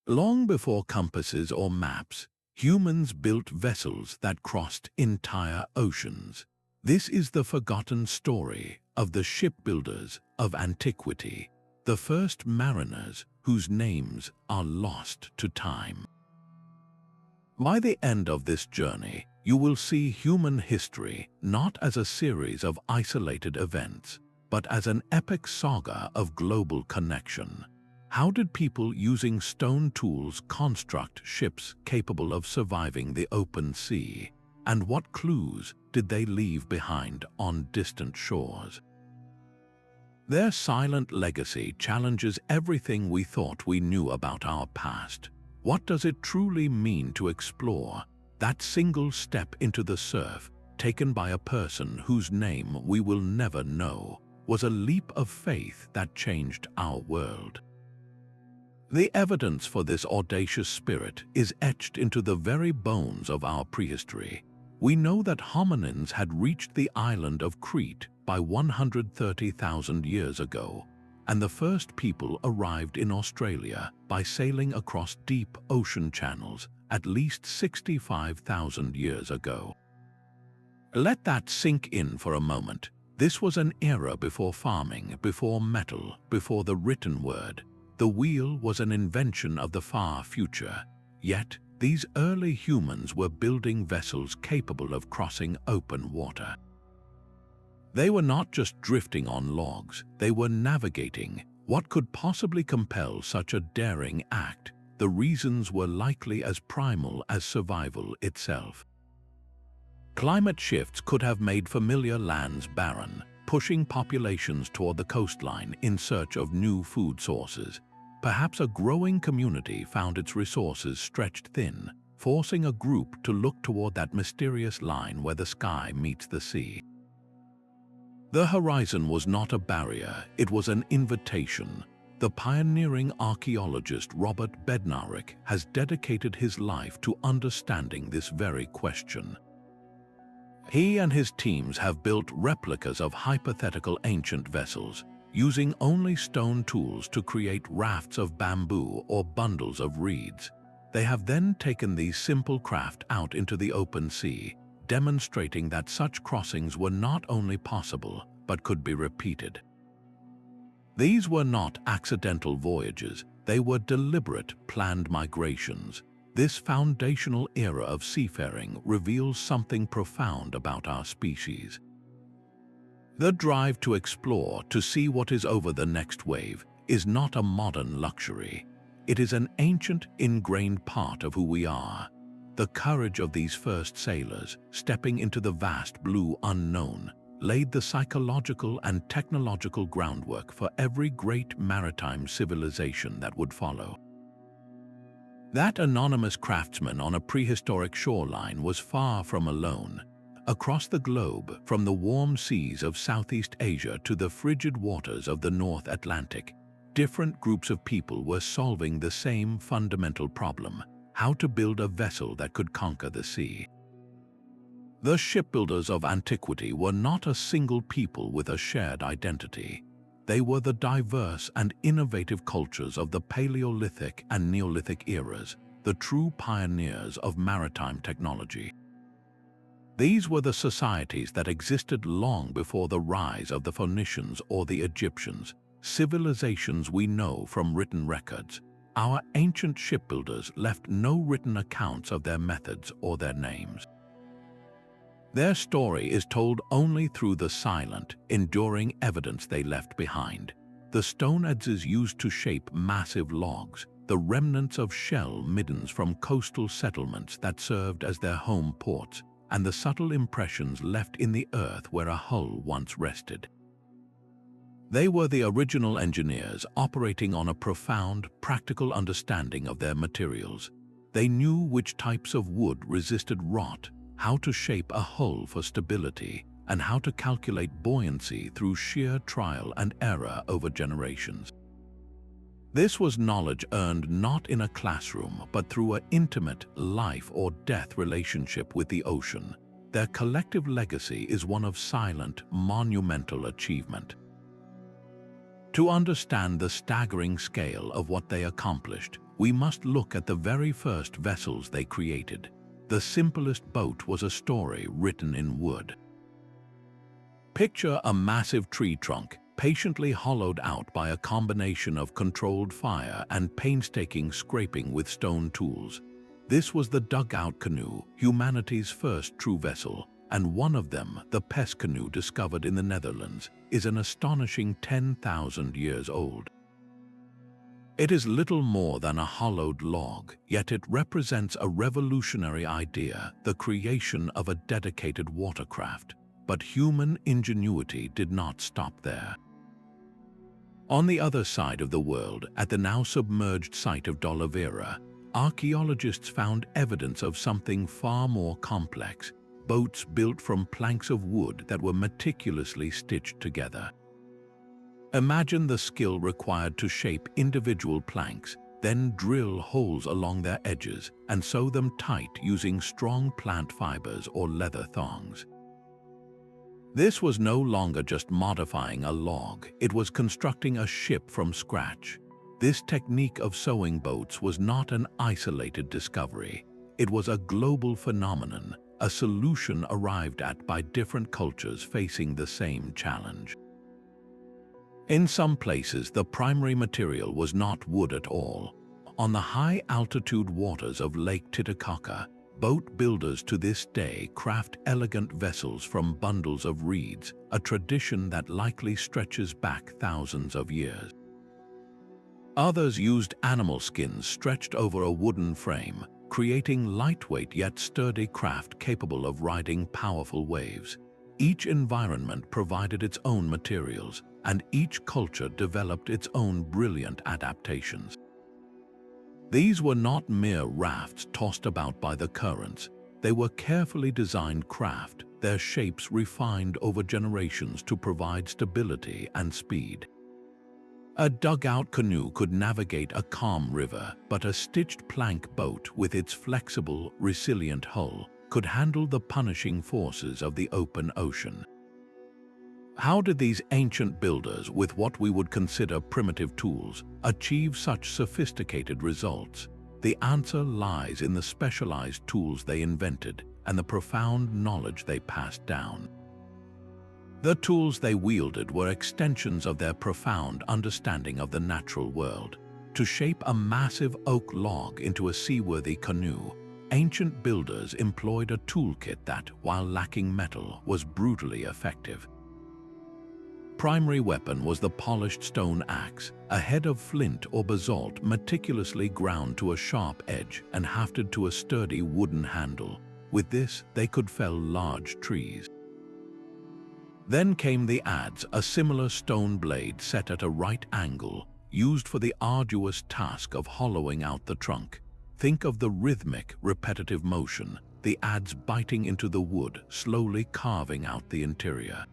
Long before compasses or maps, humans built vessels that crossed entire oceans. This is the forgotten story of the shipbuilders of antiquity, the first mariners whose names are lost to time. By the end of this journey, you will see human history not as a series of isolated events, but as an epic saga of global connection. How did people using stone tools construct ships capable of surviving the open sea? And what clues did they leave behind on distant shores? Their silent legacy challenges everything we thought we knew about our past. What does it truly mean to explore that single step into the surf, taken by a person whose name we will never know, was a leap of faith that changed our world? The evidence for this audacious spirit is etched into the very bones of our prehistory. We know that hominins had reached the island of Crete by 130,000 years ago, and the first people arrived in Australia by sailing across deep ocean channels at least 65,000 years ago. Let that sink in for a moment. This was an era before farming, before metal, before the written word. The wheel was an invention of the far future, yet these early humans were building vessels capable of crossing open water. They were not just drifting on logs, they were navigating. What could possibly compel such a daring act? The reasons were likely as primal as survival itself. Climate shifts could have made familiar lands barren, pushing populations toward the coastline in search of new food sources. Perhaps a growing community found its resources stretched thin, forcing a group to look toward that mysterious line where the sky meets the sea. The horizon was not a barrier, it was an invitation. The pioneering archaeologist Robert Bednarik has dedicated his life to understanding this very question. He and his teams have built replicas of hypothetical ancient vessels, using only stone tools to create rafts of bamboo or bundles of reeds. They have then taken these simple craft out into the open sea, demonstrating that such crossings were not only possible, but could be repeated. These were not accidental voyages, they were deliberate, planned migrations. This foundational era of seafaring reveals something profound about our species. The drive to explore, to see what is over the next wave, is not a modern luxury. It is an ancient, ingrained part of who we are. The courage of these first sailors, stepping into the vast blue unknown, laid the psychological and technological groundwork for every great maritime civilization that would follow. That anonymous craftsman on a prehistoric shoreline was far from alone. Across the globe, from the warm seas of Southeast Asia to the frigid waters of the North Atlantic, different groups of people were solving the same fundamental problem: how to build a vessel that could conquer the sea. The shipbuilders of antiquity were not a single people with a shared identity. They were the diverse and innovative cultures of the Paleolithic and Neolithic eras, the true pioneers of maritime technology. These were the societies that existed long before the rise of the Phoenicians or the Egyptians, civilizations we know from written records. Our ancient shipbuilders left no written accounts of their methods or their names. Their story is told only through the silent, enduring evidence they left behind. The stone adzes used to shape massive logs, the remnants of shell middens from coastal settlements that served as their home ports, and the subtle impressions left in the earth where a hull once rested. They were the original engineers operating on a profound, practical understanding of their materials. They knew which types of wood resisted rot, how to shape a hull for stability, and how to calculate buoyancy through sheer trial and error over generations. This was knowledge earned not in a classroom, but through an intimate life or death relationship with the ocean. Their collective legacy is one of silent, monumental achievement. To understand the staggering scale of what they accomplished, we must look at the very first vessels they created. The simplest boat was a story written in wood. Picture a massive tree trunk, patiently hollowed out by a combination of controlled fire and painstaking scraping with stone tools. This was the dugout canoe, humanity's first true vessel, and one of them, the Pesse canoe discovered in the Netherlands, is an astonishing 10,000 years old. It is little more than a hollowed log, yet it represents a revolutionary idea, the creation of a dedicated watercraft. But human ingenuity did not stop there. On the other side of the world, at the now submerged site of Lapita, archaeologists found evidence of something far more complex: boats built from planks of wood that were meticulously stitched together. Imagine the skill required to shape individual planks, then drill holes along their edges and sew them tight using strong plant fibers or leather thongs. This was no longer just modifying a log, it was constructing a ship from scratch. This technique of sewing boats was not an isolated discovery. It was a global phenomenon, a solution arrived at by different cultures facing the same challenge. In some places, the primary material was not wood at all. On the high-altitude waters of Lake Titicaca, boat builders to this day craft elegant vessels from bundles of reeds, a tradition that likely stretches back thousands of years. Others used animal skins stretched over a wooden frame, creating lightweight yet sturdy craft capable of riding powerful waves. Each environment provided its own materials, and each culture developed its own brilliant adaptations. These were not mere rafts tossed about by the currents. They were carefully designed craft, their shapes refined over generations to provide stability and speed. A dugout canoe could navigate a calm river, but a stitched plank boat with its flexible, resilient hull could handle the punishing forces of the open ocean. How did these ancient builders, with what we would consider primitive tools, achieve such sophisticated results? The answer lies in the specialized tools they invented and the profound knowledge they passed down. The tools they wielded were extensions of their profound understanding of the natural world. To shape a massive oak log into a seaworthy canoe, ancient builders employed a toolkit that, while lacking metal, was brutally effective. Primary weapon was the polished stone axe, a head of flint or basalt meticulously ground to a sharp edge and hafted to a sturdy wooden handle. With this, they could fell large trees. Then came the adze, a similar stone blade set at a right angle, used for the arduous task of hollowing out the trunk. Think of the rhythmic, repetitive motion, the adze biting into the wood, slowly carving out the interior.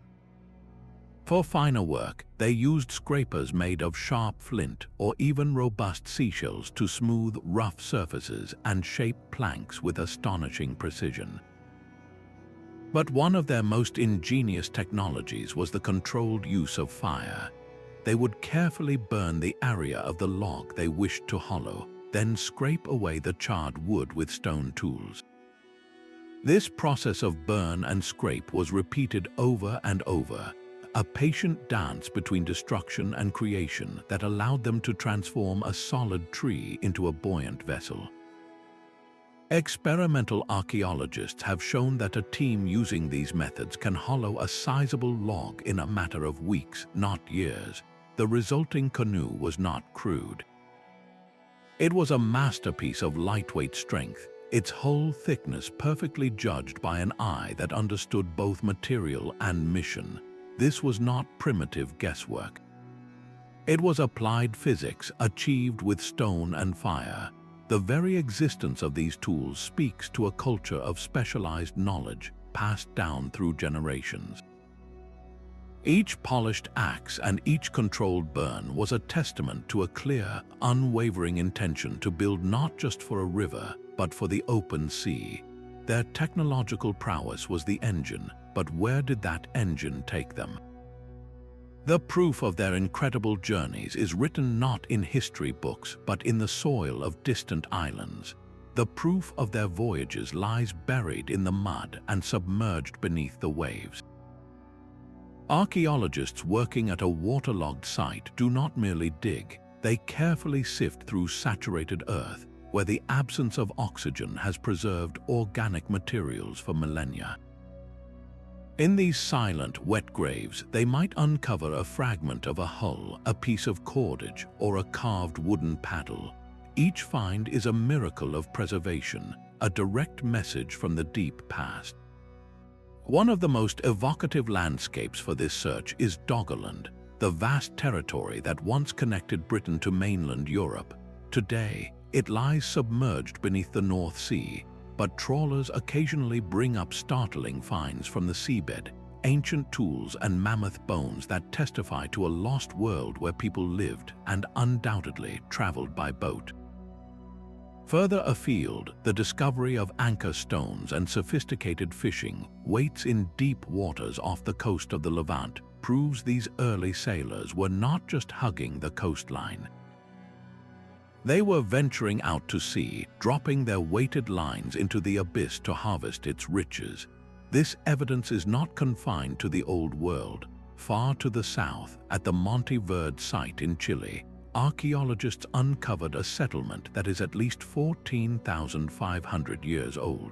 For finer work, they used scrapers made of sharp flint or even robust seashells to smooth rough surfaces and shape planks with astonishing precision. But one of their most ingenious technologies was the controlled use of fire. They would carefully burn the area of the log they wished to hollow, then scrape away the charred wood with stone tools. This process of burn and scrape was repeated over and over, a patient dance between destruction and creation that allowed them to transform a solid tree into a buoyant vessel. Experimental archaeologists have shown that a team using these methods can hollow a sizable log in a matter of weeks, not years. The resulting canoe was not crude. It was a masterpiece of lightweight strength, its whole thickness perfectly judged by an eye that understood both material and mission. This was not primitive guesswork. It was applied physics achieved with stone and fire. The very existence of these tools speaks to a culture of specialized knowledge passed down through generations. Each polished axe and each controlled burn was a testament to a clear, unwavering intention to build not just for a river, but for the open sea. Their technological prowess was the engine, but where did that engine take them? The proof of their incredible journeys is written not in history books but in the soil of distant islands. The proof of their voyages lies buried in the mud and submerged beneath the waves. Archaeologists working at a waterlogged site do not merely dig, they carefully sift through saturated earth, where the absence of oxygen has preserved organic materials for millennia. In these silent, wet graves, they might uncover a fragment of a hull, a piece of cordage, or a carved wooden paddle. Each find is a miracle of preservation, a direct message from the deep past. One of the most evocative landscapes for this search is Doggerland, the vast territory that once connected Britain to mainland Europe. Today, it lies submerged beneath the North Sea, but trawlers occasionally bring up startling finds from the seabed, ancient tools and mammoth bones that testify to a lost world where people lived and undoubtedly traveled by boat. Further afield, the discovery of anchor stones and sophisticated fishing waits in deep waters off the coast of the Levant proves these early sailors were not just hugging the coastline. They were venturing out to sea, dropping their weighted lines into the abyss to harvest its riches. This evidence is not confined to the Old World. Far to the south, at the Monte Verde site in Chile, archaeologists uncovered a settlement that is at least 14,500 years old.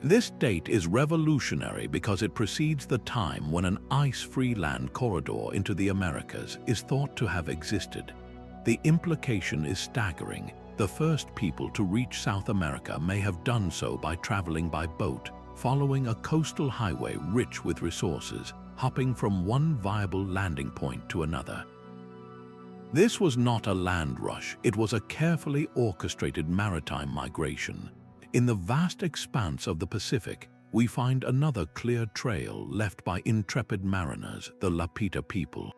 This date is revolutionary because it precedes the time when an ice-free land corridor into the Americas is thought to have existed. The implication is staggering. The first people to reach South America may have done so by traveling by boat, following a coastal highway rich with resources, hopping from one viable landing point to another. This was not a land rush, it was a carefully orchestrated maritime migration. In the vast expanse of the Pacific, we find another clear trail left by intrepid mariners, the Lapita people.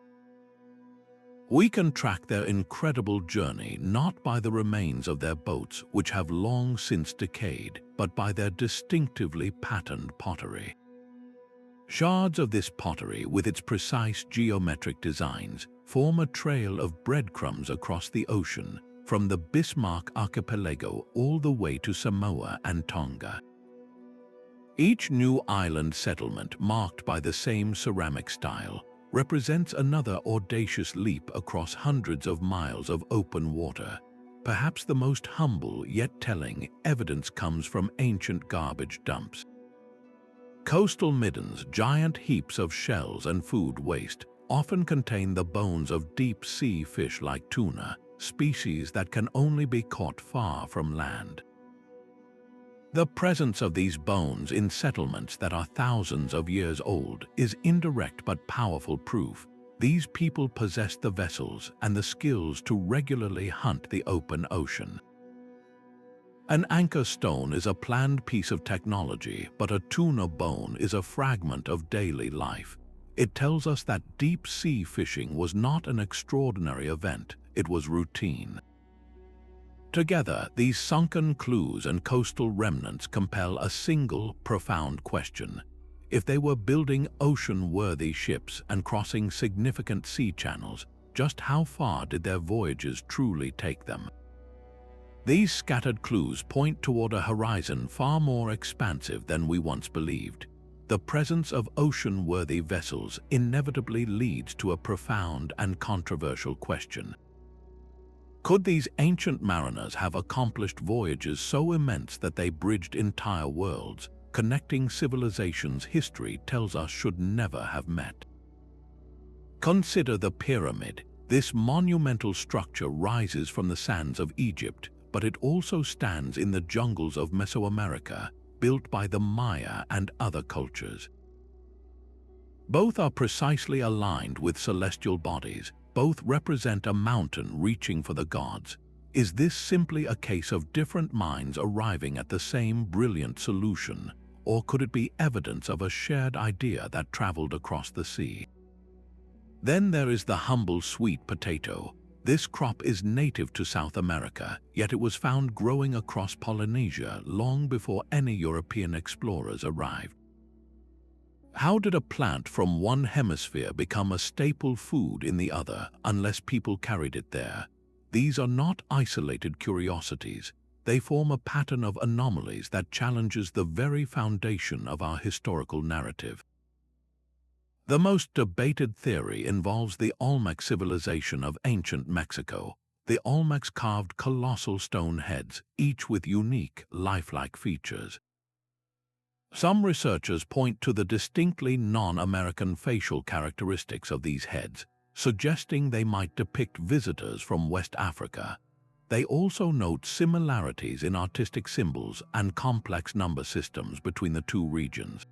We can track their incredible journey not by the remains of their boats, which have long since decayed, but by their distinctively patterned pottery. Shards of this pottery, with its precise geometric designs, form a trail of breadcrumbs across the ocean, from the Bismarck archipelago all the way to Samoa and Tonga. Each new island settlement, marked by the same ceramic style, represents another audacious leap across hundreds of miles of open water. Perhaps the most humble yet telling evidence comes from ancient garbage dumps. Coastal middens, giant heaps of shells and food waste, often contain the bones of deep-sea fish like tuna, species that can only be caught far from land. The presence of these bones in settlements that are thousands of years old is indirect but powerful proof. These people possessed the vessels and the skills to regularly hunt the open ocean. An anchor stone is a planned piece of technology, but a tuna bone is a fragment of daily life. It tells us that deep-sea fishing was not an extraordinary event, it was routine. Together, these sunken clues and coastal remnants compel a single, profound question. If they were building ocean-worthy ships and crossing significant sea channels, just how far did their voyages truly take them? These scattered clues point toward a horizon far more expansive than we once believed. The presence of ocean-worthy vessels inevitably leads to a profound and controversial question. Could these ancient mariners have accomplished voyages so immense that they bridged entire worlds, connecting civilizations history tells us should never have met? Consider the pyramid. This monumental structure rises from the sands of Egypt, but it also stands in the jungles of Mesoamerica, built by the Maya and other cultures. Both are precisely aligned with celestial bodies. Both represent a mountain reaching for the gods. Is this simply a case of different minds arriving at the same brilliant solution, or could it be evidence of a shared idea that traveled across the sea? Then there is the humble sweet potato. This crop is native to South America, yet it was found growing across Polynesia long before any European explorers arrived. How did a plant from one hemisphere become a staple food in the other unless people carried it there? These are not isolated curiosities. They form a pattern of anomalies that challenges the very foundation of our historical narrative. The most debated theory involves the Olmec civilization of ancient Mexico. The Olmecs carved colossal stone heads, each with unique, lifelike features. Some researchers point to the distinctly non-American facial characteristics of these heads, suggesting they might depict visitors from West Africa. They also note similarities in artistic symbols and complex number systems between the two regions.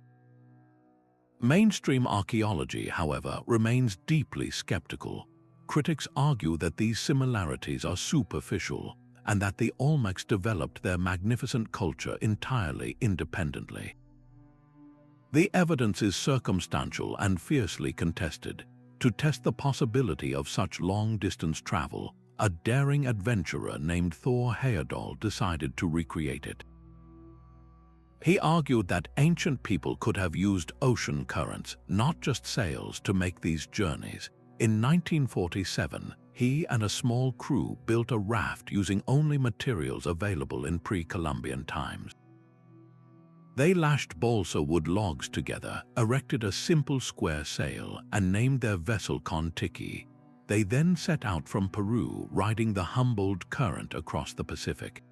Mainstream archaeology, however, remains deeply skeptical. Critics argue that these similarities are superficial and that the Olmecs developed their magnificent culture entirely independently. The evidence is circumstantial and fiercely contested. To test the possibility of such long-distance travel, a daring adventurer named Thor Heyerdahl decided to recreate it. He argued that ancient people could have used ocean currents, not just sails, to make these journeys. In 1947, he and a small crew built a raft using only materials available in pre-Columbian times. They lashed balsa wood logs together, erected a simple square sail, and named their vessel Kon-Tiki. They then set out from Peru, riding the Humboldt Current across the Pacific.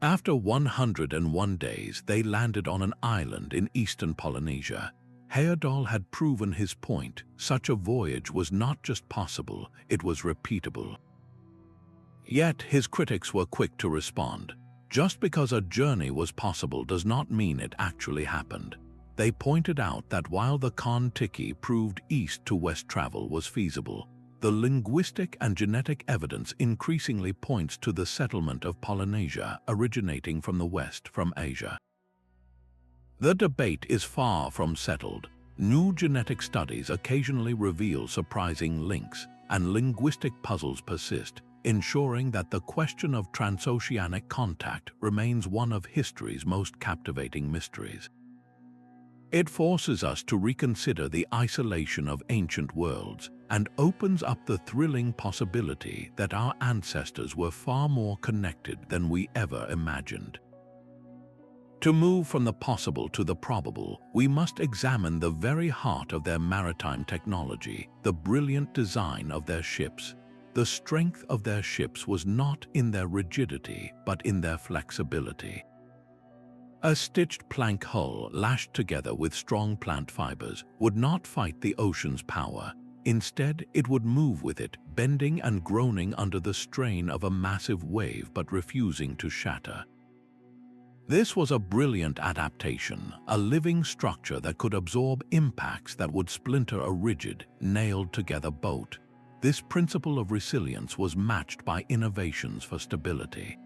After 101 days, they landed on an island in eastern Polynesia. Heyerdahl had proven his point. Such a voyage was not just possible, it was repeatable. Yet his critics were quick to respond. Just because a journey was possible does not mean it actually happened. They pointed out that while the Kon-Tiki proved east to west travel was feasible, the linguistic and genetic evidence increasingly points to the settlement of Polynesia originating from the west, from Asia. The debate is far from settled. New genetic studies occasionally reveal surprising links, and linguistic puzzles persist, ensuring that the question of transoceanic contact remains one of history's most captivating mysteries. It forces us to reconsider the isolation of ancient worlds and opens up the thrilling possibility that our ancestors were far more connected than we ever imagined. To move from the possible to the probable, we must examine the very heart of their maritime technology, the brilliant design of their ships. The strength of their ships was not in their rigidity, but in their flexibility. A stitched plank hull lashed together with strong plant fibers would not fight the ocean's power. Instead, it would move with it, bending and groaning under the strain of a massive wave but refusing to shatter. This was a brilliant adaptation, a living structure that could absorb impacts that would splinter a rigid, nailed-together boat. This principle of resilience was matched by innovations for stability.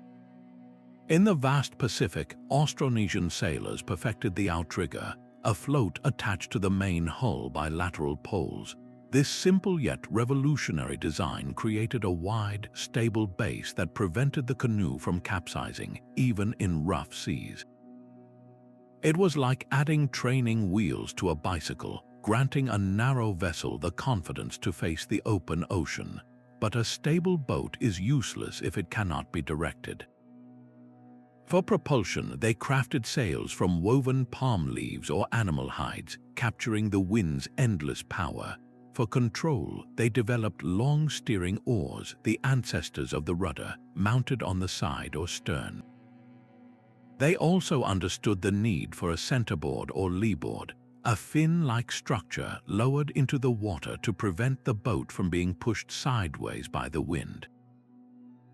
In the vast Pacific, Austronesian sailors perfected the outrigger, a float attached to the main hull by lateral poles. This simple yet revolutionary design created a wide, stable base that prevented the canoe from capsizing, even in rough seas. It was like adding training wheels to a bicycle, granting a narrow vessel the confidence to face the open ocean. But a stable boat is useless if it cannot be directed. For propulsion, they crafted sails from woven palm leaves or animal hides, capturing the wind's endless power. For control, they developed long steering oars, the ancestors of the rudder, mounted on the side or stern. They also understood the need for a centerboard or leeboard, a fin-like structure lowered into the water to prevent the boat from being pushed sideways by the wind.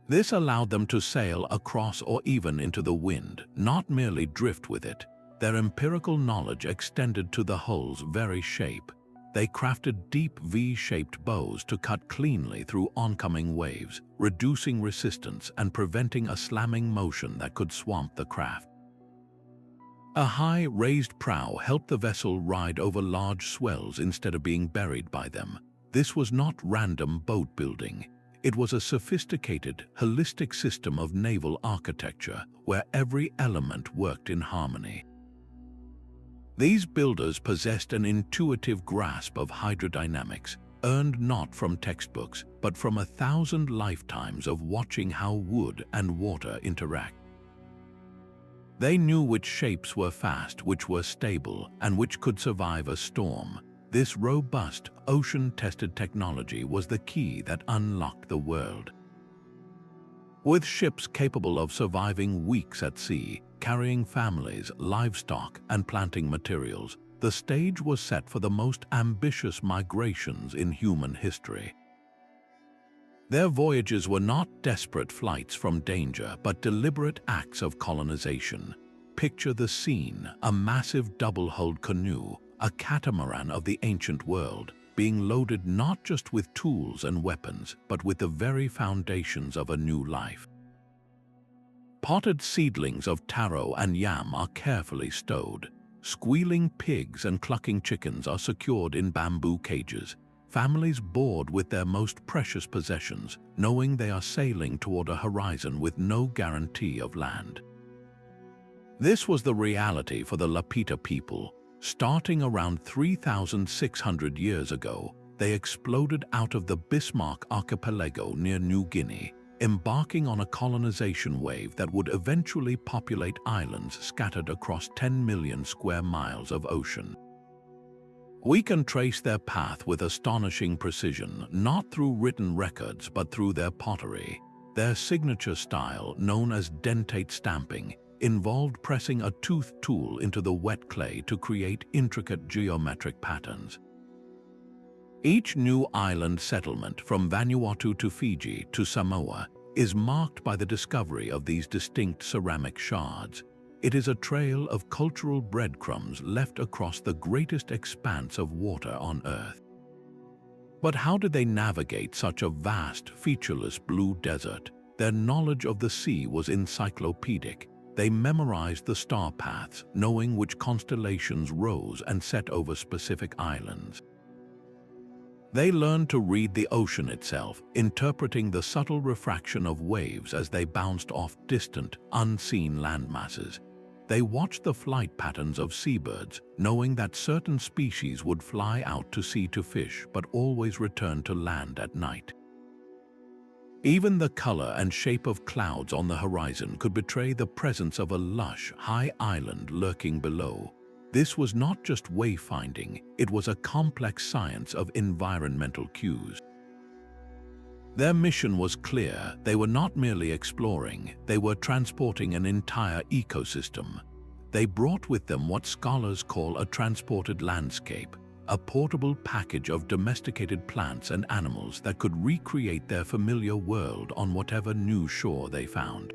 This allowed them to sail across or even into the wind, not merely drift with it. Their empirical knowledge extended to the hull's very shape. They crafted deep V-shaped bows to cut cleanly through oncoming waves, reducing resistance and preventing a slamming motion that could swamp the craft. A high, raised prow helped the vessel ride over large swells instead of being buried by them. This was not random boat building. It was a sophisticated, holistic system of naval architecture where every element worked in harmony. These builders possessed an intuitive grasp of hydrodynamics, earned not from textbooks, but from 1,000 lifetimes of watching how wood and water interact. They knew which shapes were fast, which were stable, and which could survive a storm. This robust, ocean-tested technology was the key that unlocked the world. With ships capable of surviving weeks at sea, carrying families, livestock, and planting materials, the stage was set for the most ambitious migrations in human history. Their voyages were not desperate flights from danger, but deliberate acts of colonization. Picture the scene: a massive double-hulled canoe, a catamaran of the ancient world, being loaded not just with tools and weapons, but with the very foundations of a new life. Potted seedlings of taro and yam are carefully stowed. Squealing pigs and clucking chickens are secured in bamboo cages. Families board with their most precious possessions, knowing they are sailing toward a horizon with no guarantee of land. This was the reality for the Lapita people. Starting around 3,600 years ago, they exploded out of the Bismarck archipelago near New Guinea, embarking on a colonization wave that would eventually populate islands scattered across 10 million square miles of ocean. We can trace their path with astonishing precision, not through written records but through their pottery. Their signature style, known as dentate stamping, involved pressing a toothed tool into the wet clay to create intricate geometric patterns. Each new island settlement, from Vanuatu to Fiji to Samoa, is marked by the discovery of these distinct ceramic shards. It is a trail of cultural breadcrumbs left across the greatest expanse of water on Earth. But how did they navigate such a vast, featureless blue desert? Their knowledge of the sea was encyclopedic. They memorized the star paths, knowing which constellations rose and set over specific islands. They learned to read the ocean itself, interpreting the subtle refraction of waves as they bounced off distant, unseen landmasses. They watched the flight patterns of seabirds, knowing that certain species would fly out to sea to fish but always return to land at night. Even the color and shape of clouds on the horizon could betray the presence of a lush, high island lurking below. This was not just wayfinding, it was a complex science of environmental cues. Their mission was clear. They were not merely exploring, they were transporting an entire ecosystem. They brought with them what scholars call a transported landscape, a portable package of domesticated plants and animals that could recreate their familiar world on whatever new shore they found.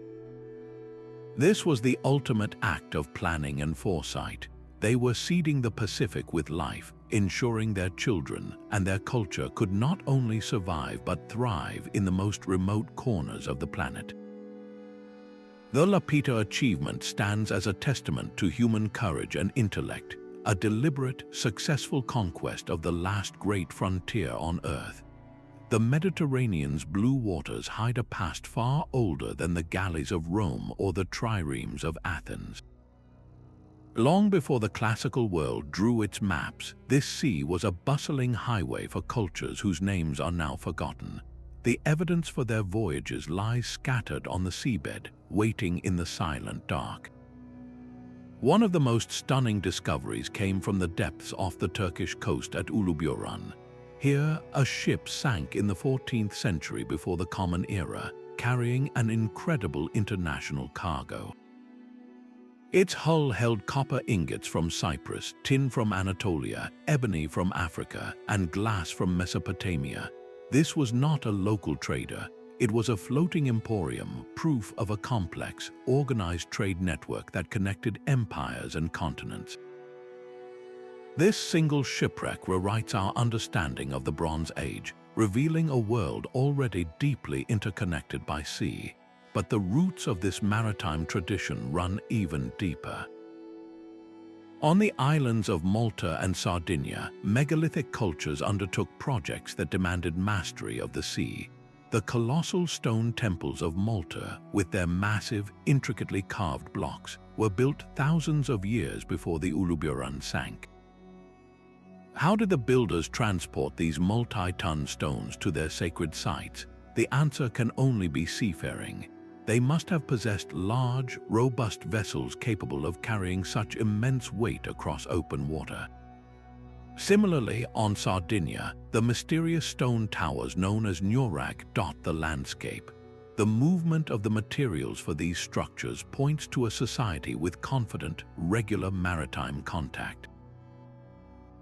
This was the ultimate act of planning and foresight. They were seeding the Pacific with life, ensuring their children and their culture could not only survive but thrive in the most remote corners of the planet. The Lapita achievement stands as a testament to human courage and intellect, a deliberate, successful conquest of the last great frontier on Earth. The Mediterranean's blue waters hide a past far older than the galleys of Rome or the triremes of Athens. Long before the classical world drew its maps, this sea was a bustling highway for cultures whose names are now forgotten. The evidence for their voyages lies scattered on the seabed, waiting in the silent dark. One of the most stunning discoveries came from the depths off the Turkish coast at Uluburan. Here, a ship sank in the 14th century before the Common Era, carrying an incredible international cargo. Its hull held copper ingots from Cyprus, tin from Anatolia, ebony from Africa, and glass from Mesopotamia. This was not a local trader. It was a floating emporium, proof of a complex, organized trade network that connected empires and continents. This single shipwreck rewrites our understanding of the Bronze Age, revealing a world already deeply interconnected by sea. But the roots of this maritime tradition run even deeper. On the islands of Malta and Sardinia, megalithic cultures undertook projects that demanded mastery of the sea. The colossal stone temples of Malta, with their massive, intricately carved blocks, were built thousands of years before the Uluburun sank. How did the builders transport these multi-ton stones to their sacred sites? The answer can only be seafaring. They must have possessed large, robust vessels capable of carrying such immense weight across open water. Similarly, on Sardinia, the mysterious stone towers known as Nurak dot the landscape. The movement of the materials for these structures points to a society with confident, regular maritime contact.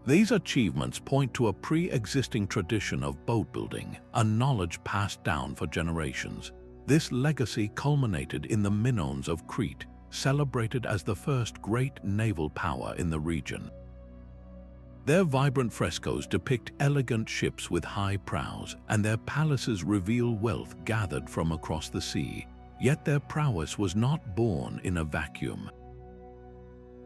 These achievements point to a pre-existing tradition of boat building, a knowledge passed down for generations. This legacy culminated in the Minoans of Crete, celebrated as the first great naval power in the region. Their vibrant frescoes depict elegant ships with high prows, and their palaces reveal wealth gathered from across the sea. Yet their prowess was not born in a vacuum.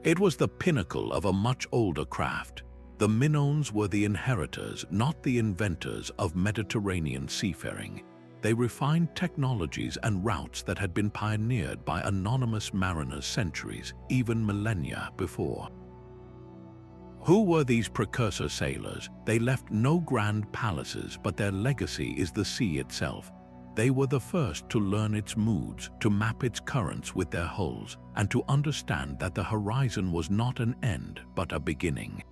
It was the pinnacle of a much older craft. The Minoans were the inheritors, not the inventors, of Mediterranean seafaring. They refined technologies and routes that had been pioneered by anonymous mariners centuries, even millennia before. Who were these precursor sailors? They left no grand palaces, but their legacy is the sea itself. They were the first to learn its moods, to map its currents with their hulls, and to understand that the horizon was not an end, but a beginning.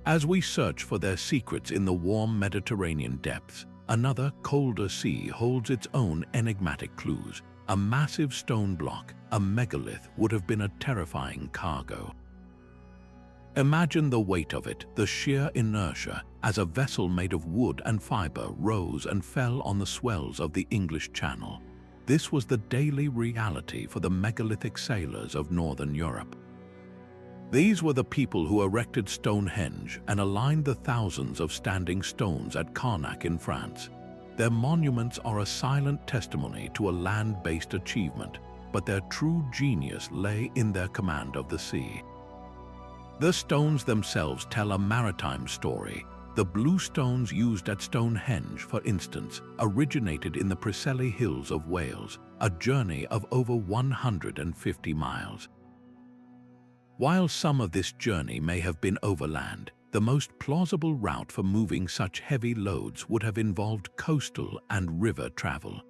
As we search for their secrets in the warm Mediterranean depths, another, colder sea holds its own enigmatic clues. A massive stone block, a megalith, would have been a terrifying cargo. Imagine the weight of it, the sheer inertia, as a vessel made of wood and fiber rose and fell on the swells of the English Channel. This was the daily reality for the megalithic sailors of Northern Europe. These were the people who erected Stonehenge and aligned the thousands of standing stones at Karnak in France. Their monuments are a silent testimony to a land-based achievement, but their true genius lay in their command of the sea. The stones themselves tell a maritime story. The blue stones used at Stonehenge, for instance, originated in the Preseli Hills of Wales, a journey of over 150 miles. While some of this journey may have been overland, the most plausible route for moving such heavy loads would have involved coastal and river travel.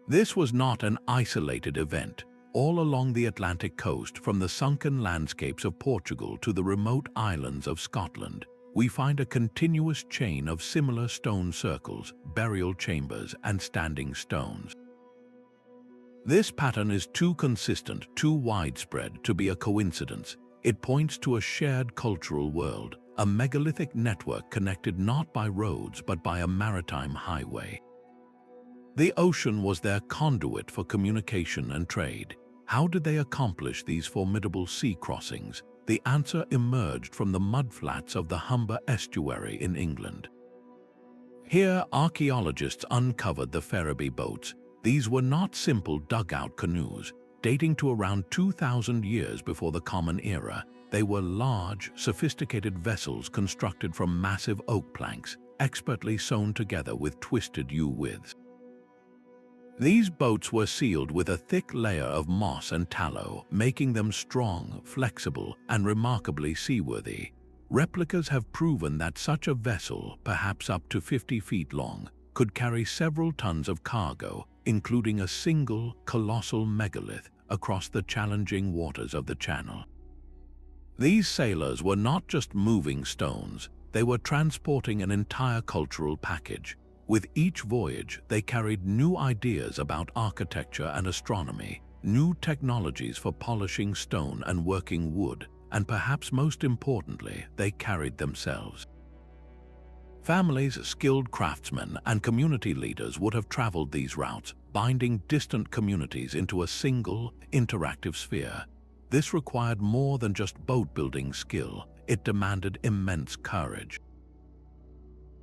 This was not an isolated event. All along the Atlantic coast, from the sunken landscapes of Portugal to the remote islands of Scotland, we find a continuous chain of similar stone circles, burial chambers, and standing stones. This pattern is too consistent, too widespread to be a coincidence. It points to a shared cultural world, a megalithic network connected not by roads but by a maritime highway. The ocean was their conduit for communication and trade. How did they accomplish these formidable sea crossings? The answer emerged from the mudflats of the Humber estuary in England. Here, archaeologists uncovered the Ferriby boats. These were not simple dugout canoes. Dating to around 2,000 years before the Common Era, they were large, sophisticated vessels constructed from massive oak planks, expertly sewn together with twisted U-withes. These boats were sealed with a thick layer of moss and tallow, making them strong, flexible, and remarkably seaworthy. Replicas have proven that such a vessel, perhaps up to 50 feet long, could carry several tons of cargo, including a single, colossal megalith, across the challenging waters of the Channel. These sailors were not just moving stones, they were transporting an entire cultural package. With each voyage, they carried new ideas about architecture and astronomy, new technologies for polishing stone and working wood, and perhaps most importantly, they carried themselves. Families, skilled craftsmen, and community leaders would have traveled these routes, binding distant communities into a single, interactive sphere. This required more than just boat-building skill. It demanded immense courage.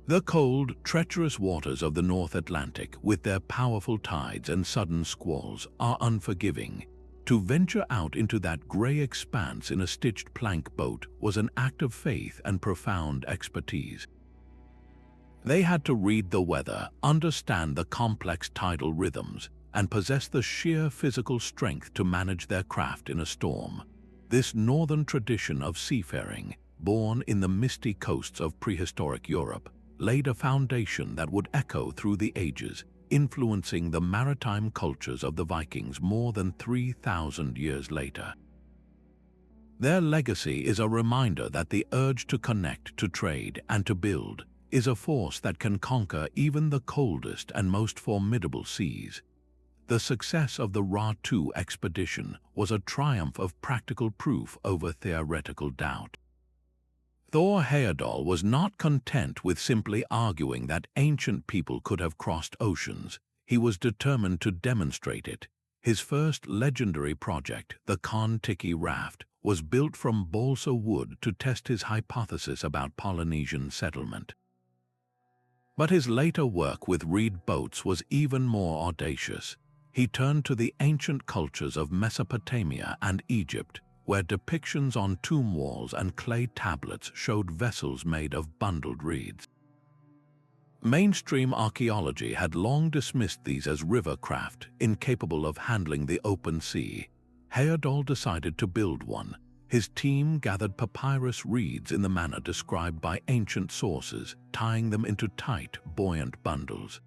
The cold, treacherous waters of the North Atlantic, with their powerful tides and sudden squalls, are unforgiving. To venture out into that gray expanse in a stitched plank boat was an act of faith and profound expertise. They had to read the weather, understand the complex tidal rhythms, and possessed the sheer physical strength to manage their craft in a storm. This northern tradition of seafaring, born in the misty coasts of prehistoric Europe, laid a foundation that would echo through the ages, influencing the maritime cultures of the Vikings more than 3,000 years later. Their legacy is a reminder that the urge to connect, to trade, and to build is a force that can conquer even the coldest and most formidable seas. The success of the Ra-2 expedition was a triumph of practical proof over theoretical doubt. Thor Heyerdahl was not content with simply arguing that ancient people could have crossed oceans. He was determined to demonstrate it. His first legendary project, the Kon-Tiki raft, was built from balsa wood to test his hypothesis about Polynesian settlement. But his later work with reed boats was even more audacious. He turned to the ancient cultures of Mesopotamia and Egypt, where depictions on tomb walls and clay tablets showed vessels made of bundled reeds. Mainstream archaeology had long dismissed these as river craft, incapable of handling the open sea. Heyerdahl decided to build one. His team gathered papyrus reeds in the manner described by ancient sources, tying them into tight, buoyant bundles.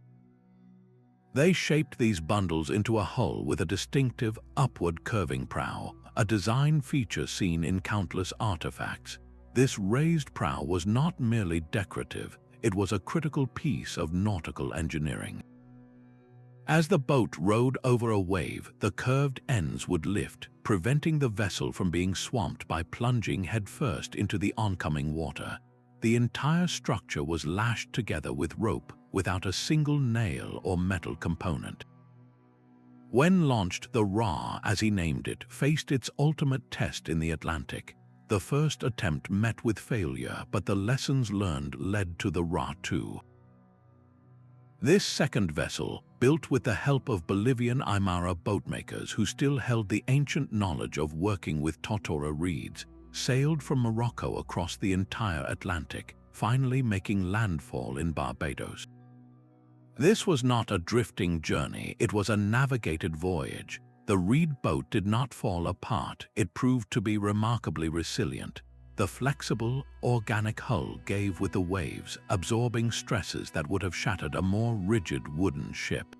They shaped these bundles into a hull with a distinctive, upward curving prow, a design feature seen in countless artifacts. This raised prow was not merely decorative, it was a critical piece of nautical engineering. As the boat rode over a wave, the curved ends would lift, preventing the vessel from being swamped by plunging headfirst into the oncoming water. The entire structure was lashed together with rope, without a single nail or metal component. When launched, the Ra, as he named it, faced its ultimate test in the Atlantic. The first attempt met with failure, but the lessons learned led to the Ra-2. This second vessel, built with the help of Bolivian Aymara boatmakers who still held the ancient knowledge of working with totora reeds, sailed from Morocco across the entire Atlantic, finally making landfall in Barbados. This was not a drifting journey, it was a navigated voyage. The reed boat did not fall apart, it proved to be remarkably resilient. The flexible, organic hull gave with the waves, absorbing stresses that would have shattered a more rigid wooden ship.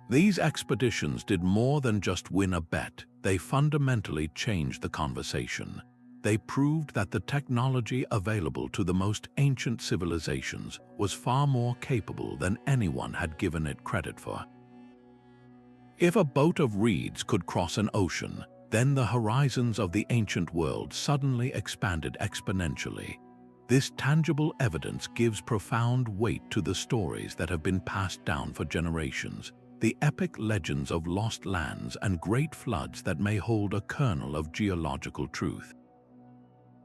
These expeditions did more than just win a bet, they fundamentally changed the conversation. They proved that the technology available to the most ancient civilizations was far more capable than anyone had given it credit for. If a boat of reeds could cross an ocean, then the horizons of the ancient world suddenly expanded exponentially. This tangible evidence gives profound weight to the stories that have been passed down for generations, the epic legends of lost lands and great floods that may hold a kernel of geological truth.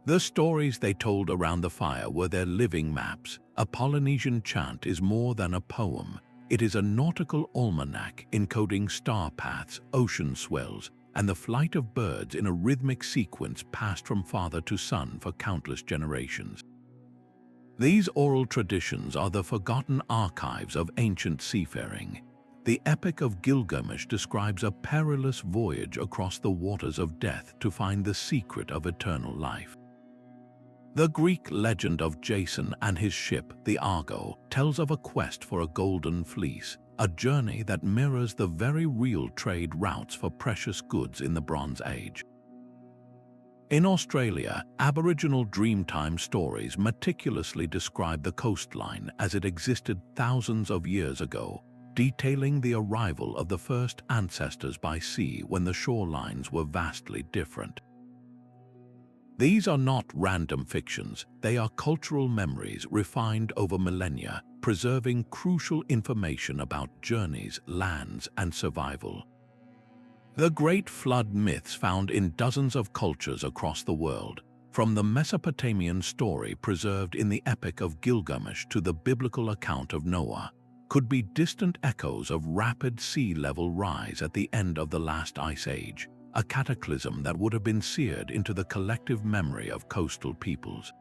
The stories they told around the fire were their living maps. A Polynesian chant is more than a poem. It is a nautical almanac encoding star paths, ocean swells, and the flight of birds in a rhythmic sequence passed from father to son for countless generations. These oral traditions are the forgotten archives of ancient seafaring. The Epic of Gilgamesh describes a perilous voyage across the waters of death to find the secret of eternal life. The Greek legend of Jason and his ship, the Argo, tells of a quest for a golden fleece, a journey that mirrors the very real trade routes for precious goods in the Bronze Age. In Australia, Aboriginal Dreamtime stories meticulously describe the coastline as it existed thousands of years ago, detailing the arrival of the first ancestors by sea when the shorelines were vastly different. These are not random fictions, they are cultural memories refined over millennia, preserving crucial information about journeys, lands, and survival. The great flood myths found in dozens of cultures across the world, from the Mesopotamian story preserved in the Epic of Gilgamesh to the biblical account of Noah, could be distant echoes of rapid sea level rise at the end of the last ice age, a cataclysm that would have been seared into the collective memory of coastal peoples.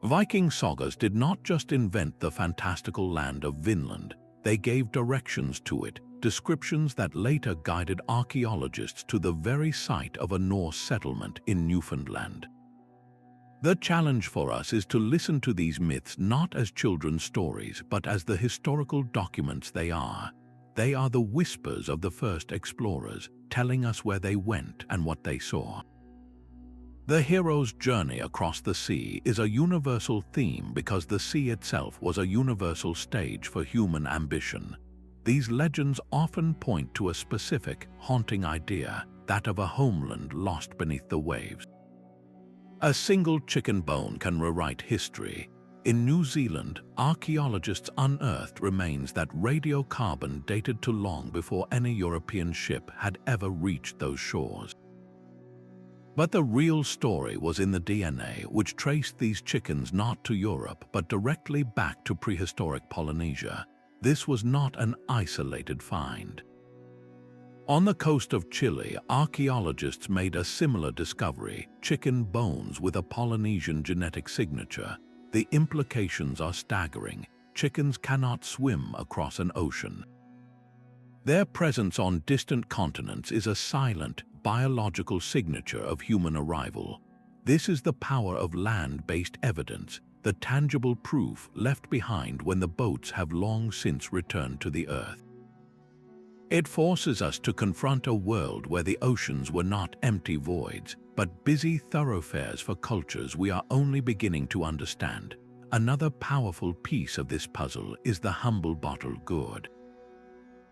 Viking sagas did not just invent the fantastical land of Vinland, they gave directions to it, descriptions that later guided archaeologists to the very site of a Norse settlement in Newfoundland. The challenge for us is to listen to these myths not as children's stories, but as the historical documents they are. They are the whispers of the first explorers, telling us where they went and what they saw. The hero's journey across the sea is a universal theme because the sea itself was a universal stage for human ambition. These legends often point to a specific, haunting idea, that of a homeland lost beneath the waves. A single chicken bone can rewrite history. In New Zealand, archaeologists unearthed remains that radiocarbon dated to long before any European ship had ever reached those shores. But the real story was in the DNA, which traced these chickens not to Europe but directly back to prehistoric Polynesia. This was not an isolated find. On the coast of Chile, archaeologists made a similar discovery: chicken bones with a Polynesian genetic signature. The implications are staggering. Chickens cannot swim across an ocean. Their presence on distant continents is a silent, biological signature of human arrival. This is the power of land-based evidence, the tangible proof left behind when the boats have long since returned to the earth. It forces us to confront a world where the oceans were not empty voids, but busy thoroughfares for cultures we are only beginning to understand. Another powerful piece of this puzzle is the humble bottle gourd.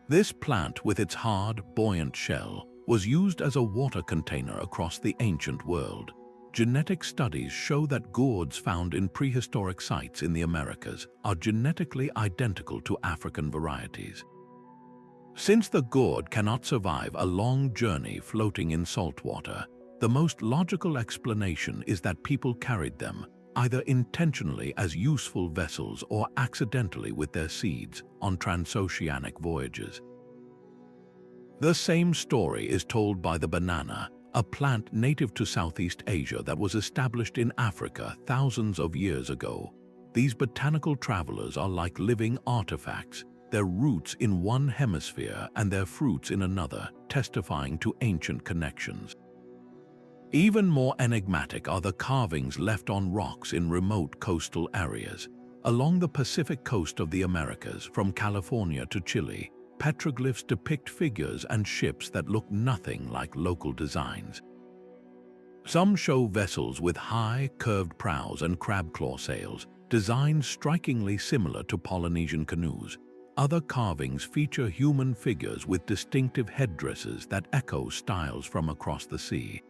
This plant, with its hard, buoyant shell, was used as a water container across the ancient world. Genetic studies show that gourds found in prehistoric sites in the Americas are genetically identical to African varieties. Since the gourd cannot survive a long journey floating in salt water, the most logical explanation is that people carried them, either intentionally as useful vessels or accidentally with their seeds, on transoceanic voyages. The same story is told by the banana, a plant native to Southeast Asia that was established in Africa thousands of years ago. These botanical travelers are like living artifacts, their roots in one hemisphere and their fruits in another, testifying to ancient connections. Even more enigmatic are the carvings left on rocks in remote coastal areas. Along the Pacific coast of the Americas, from California to Chile, petroglyphs depict figures and ships that look nothing like local designs. Some show vessels with high, curved prows and crab-claw sails, designs strikingly similar to Polynesian canoes. Other carvings feature human figures with distinctive headdresses that echo styles from across the sea.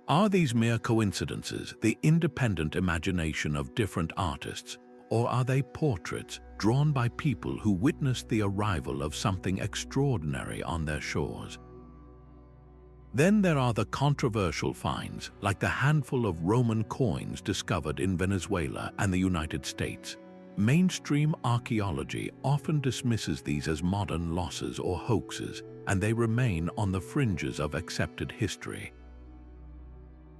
Are these mere coincidences, the independent imagination of different artists, or are they portraits drawn by people who witnessed the arrival of something extraordinary on their shores? Then there are the controversial finds, like the handful of Roman coins discovered in Venezuela and the United States. Mainstream archaeology often dismisses these as modern losses or hoaxes, and they remain on the fringes of accepted history.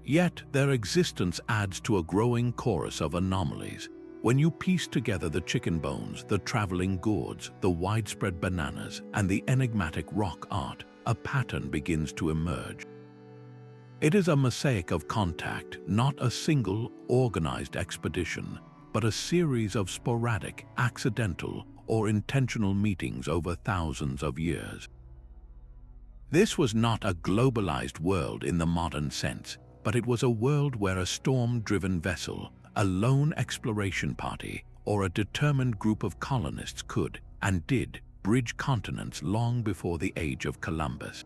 Yet their existence adds to a growing chorus of anomalies. When you piece together the chicken bones, the traveling gourds, the widespread bananas, and the enigmatic rock art, a pattern begins to emerge. It is a mosaic of contact, not a single, organized expedition, but a series of sporadic, accidental, or intentional meetings over thousands of years. This was not a globalized world in the modern sense, but it was a world where a storm-driven vessel, a lone exploration party, or a determined group of colonists could, and did, bridge continents long before the age of Columbus.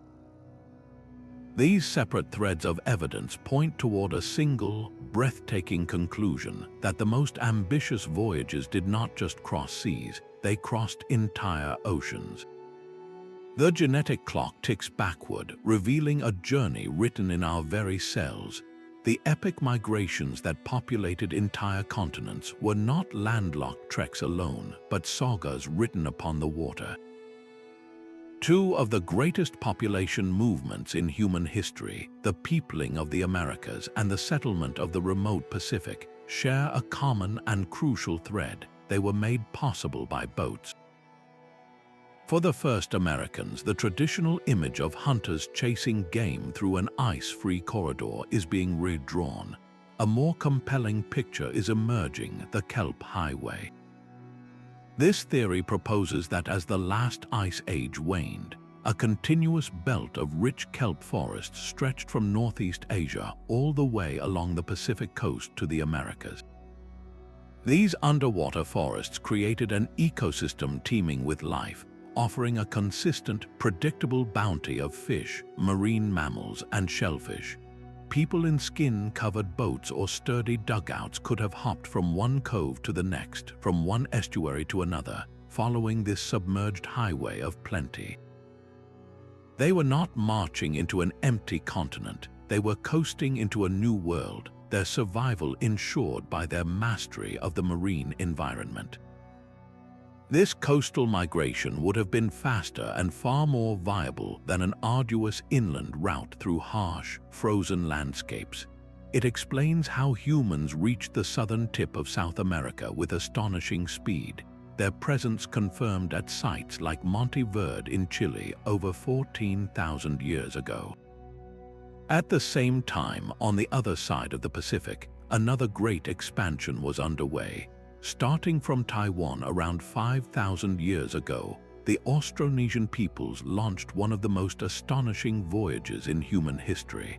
These separate threads of evidence point toward a single, breathtaking conclusion that the most ambitious voyages did not just cross seas, they crossed entire oceans. The genetic clock ticks backward, revealing a journey written in our very cells. The epic migrations that populated entire continents were not landlocked treks alone, but sagas written upon the water. Two of the greatest population movements in human history, the peopling of the Americas and the settlement of the remote Pacific, share a common and crucial thread: they were made possible by boats. For the first Americans, the traditional image of hunters chasing game through an ice-free corridor is being redrawn. A more compelling picture is emerging: the kelp highway. This theory proposes that as the last ice age waned, a continuous belt of rich kelp forests stretched from Northeast Asia all the way along the Pacific coast to the Americas. These underwater forests created an ecosystem teeming with life, offering a consistent, predictable bounty of fish, marine mammals, and shellfish. People in skin-covered boats or sturdy dugouts could have hopped from one cove to the next, from one estuary to another, following this submerged highway of plenty. They were not marching into an empty continent, they were coasting into a new world, their survival ensured by their mastery of the marine environment. This coastal migration would have been faster and far more viable than an arduous inland route through harsh, frozen landscapes. It explains how humans reached the southern tip of South America with astonishing speed, their presence confirmed at sites like Monte Verde in Chile over 14,000 years ago. At the same time, on the other side of the Pacific, another great expansion was underway. Starting from Taiwan around 5,000 years ago, the Austronesian peoples launched one of the most astonishing voyages in human history.